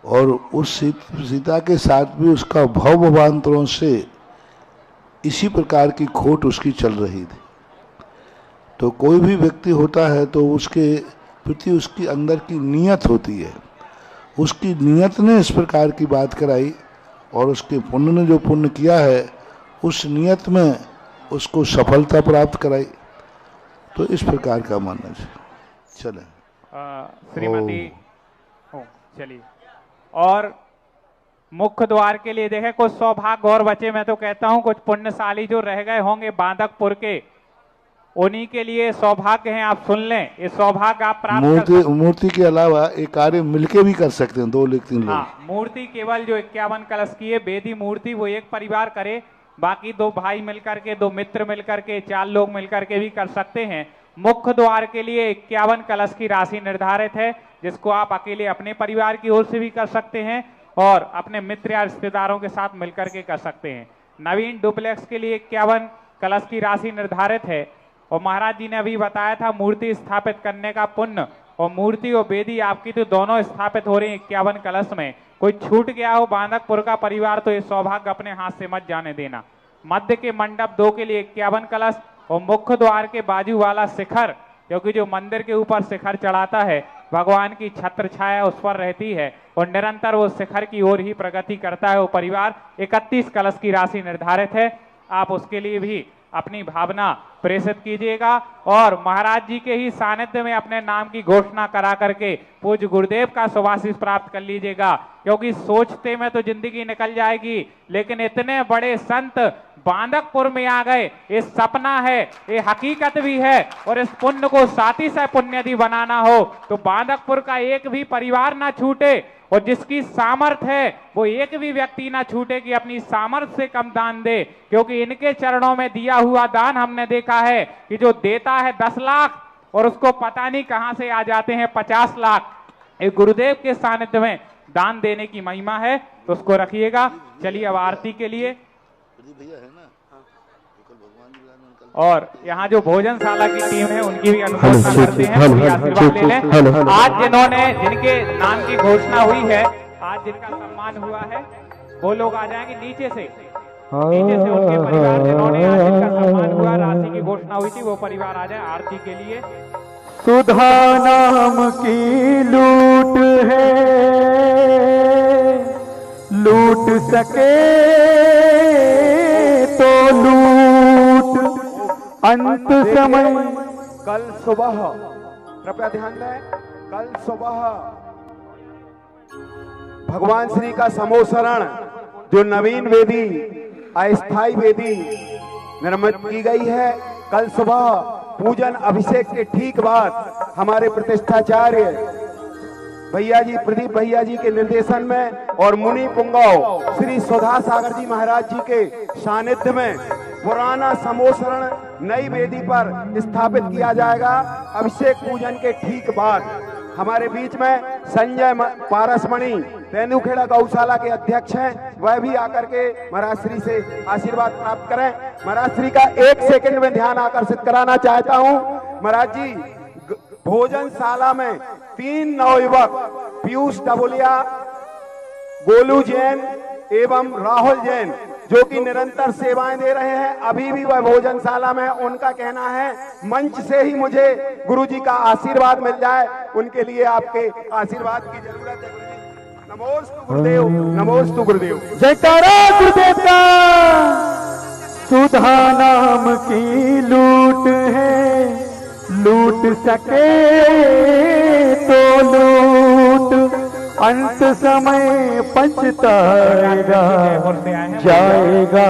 और उस सीता के साथ भी उसका भवांतरों से इसी प्रकार की खोट उसकी चल रही थी। तो कोई भी व्यक्ति होता है तो उसके प्रति उसकी अंदर की नीयत होती है, उसकी नीयत ने इस प्रकार की बात कराई, और उसके पुण्य ने जो पुण्य किया है उस नीयत में उसको सफलता प्राप्त कराई। तो इस प्रकार का मानना चाहिए। चले श्रीमती, चलिए। और मुख्य द्वार के लिए देखे कुछ सौभाग्य और बचे। मैं तो कहता हूं कुछ पुण्यशाली जो रह गए होंगे बांदकपुर के, उन्हीं के लिए सौभाग्य है। आप सुन लें, ये सौभाग्य आप प्राप्त मूर्ति के अलावा एक कार्य मिलके भी कर सकते हैं, 2-3 लोग। हाँ, मूर्ति केवल जो 51 कलश की है बेदी मूर्ति वो एक परिवार करे, बाकी 2 भाई मिलकर के, 2 मित्र मिलकर के, 4 लोग मिलकर के भी कर सकते हैं। मुख्य द्वार के लिए 51 कलश की राशि निर्धारित है, जिसको आप अकेले अपने परिवार की ओर से भी कर सकते हैं और अपने मित्र या रिश्तेदारों के साथ मिलकर के कर सकते हैं। नवीन डुप्लेक्स के लिए 51 कलश की राशि निर्धारित है, और महाराज जी ने अभी बताया था मूर्ति स्थापित करने का पुण्य, और मूर्ति और बेदी आपकी तो दोनों स्थापित हो रही है 51 कलश में। कोई छूट गया हो बांदकपुर का परिवार तो ये सौभाग्य अपने हाथ से मत जाने देना। मध्य के मंडप 2 के लिए 51 कलश, और मुख्य द्वार के बाजू वाला शिखर, क्योंकि जो मंदिर के ऊपर शिखर चढ़ाता है भगवान की छत्र छाया उस पर रहती है, और निरंतर वो शिखर की ओर ही प्रगति करता है वो परिवार। 31 कलश की राशि निर्धारित है, आप उसके लिए भी अपनी भावना प्रेषित कीजिएगा, और महाराज जी के ही सानिध्य में अपने नाम की घोषणा करा करके पूज्य गुरुदेव का सुभाषिष प्राप्त कर लीजिएगा। क्योंकि सोचते में तो जिंदगी निकल जाएगी, लेकिन इतने बड़े संत बांदकपुर में आ गए, ये सपना है, ये हकीकत भी है, और इस पुण्य को साथी से पुण्य यदि बनाना हो तो बांदकपुर का एक भी परिवार ना छूटे, और जिसकी सामर्थ्य है वो एक भी व्यक्ति ना छूटे कि अपनी सामर्थ्य से कम दान दे। क्योंकि इनके चरणों में दिया हुआ दान हमने देखा है कि जो देता है 10 लाख और उसको पता नहीं कहां से आ जाते हैं 50 लाख। एक गुरुदेव के सानिध्य में दान देने की महिमा है, तो उसको रखिएगा। चलिए अब आरती के लिए, और यहाँ जो भोजनशाला की टीम है उनकी भी अनुमोदना करते हैं, पूरी आशीर्वाद ले लें। आज जिनके नाम की घोषणा हुई है, आज जिनका सम्मान हुआ है, वो लोग आ जाएंगे नीचे से उनके परिवार जिन्होंने आज जिनका सम्मान हुआ, राशि की घोषणा हुई थी, वो परिवार आ जाए आरती के लिए। सुधा नाम की लूट है, लूट सके तो लूट अंत समय। कल सुबह, कृपया ध्यान दें, कल सुबह भगवान श्री का समोसरण जो नवीन वेदी, अस्थाई वेदी निर्मित की गई है, कल सुबह पूजन अभिषेक के ठीक बाद हमारे प्रतिष्ठाचार्य भैया जी, प्रदीप भैया जी के निर्देशन में और मुनि पुंगव श्री सुधा सागर जी महाराज जी के सानिध्य में पुराना समोसरण नई वेदी पर स्थापित किया जाएगा। अभिषेक पूजन के ठीक बाद हमारे बीच में संजय पारसमणि तेंदुखेड़ा गौशाला के अध्यक्ष हैं, वह भी आकर के महाराज श्री से आशीर्वाद प्राप्त करें। महाराज श्री का 1 सेकंड में ध्यान आकर्षित कराना चाहता हूं। महाराज जी, भोजनशाला में 3 नवयुवक पीयूष डबोलिया, गोलू जैन एवं राहुल जैन जो कि निरंतर सेवाएं दे रहे हैं, अभी भी वह भोजनशाला में। उनका कहना है मंच से ही मुझे गुरुजी का आशीर्वाद मिल जाए, उनके लिए आपके आशीर्वाद की जरूरत है गुरुजी। नमोस्तु गुरुदेव, नमोस्तु गुरुदेव। जयकारा गुरुदेव का। सुधा नाम की लूट है, लूट सके तो लूट, अंत समय पछताएगा, जाएगा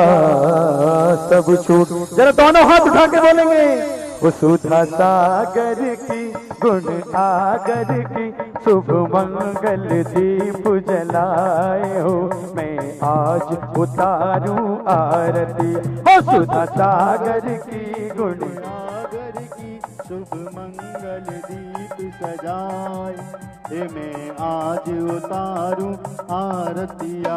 सब छूट। जरा दोनों हाथ उठा के बोलेंगे, वो सुधा सागर की गुण आगर की शुभ मंगल दीप जलाए हो, मैं आज उतारूं आरती। हो सुधा सागर की गुण आगर की शुभ मंगल दीप सजाए, मैं आज उतारूं आरतिया।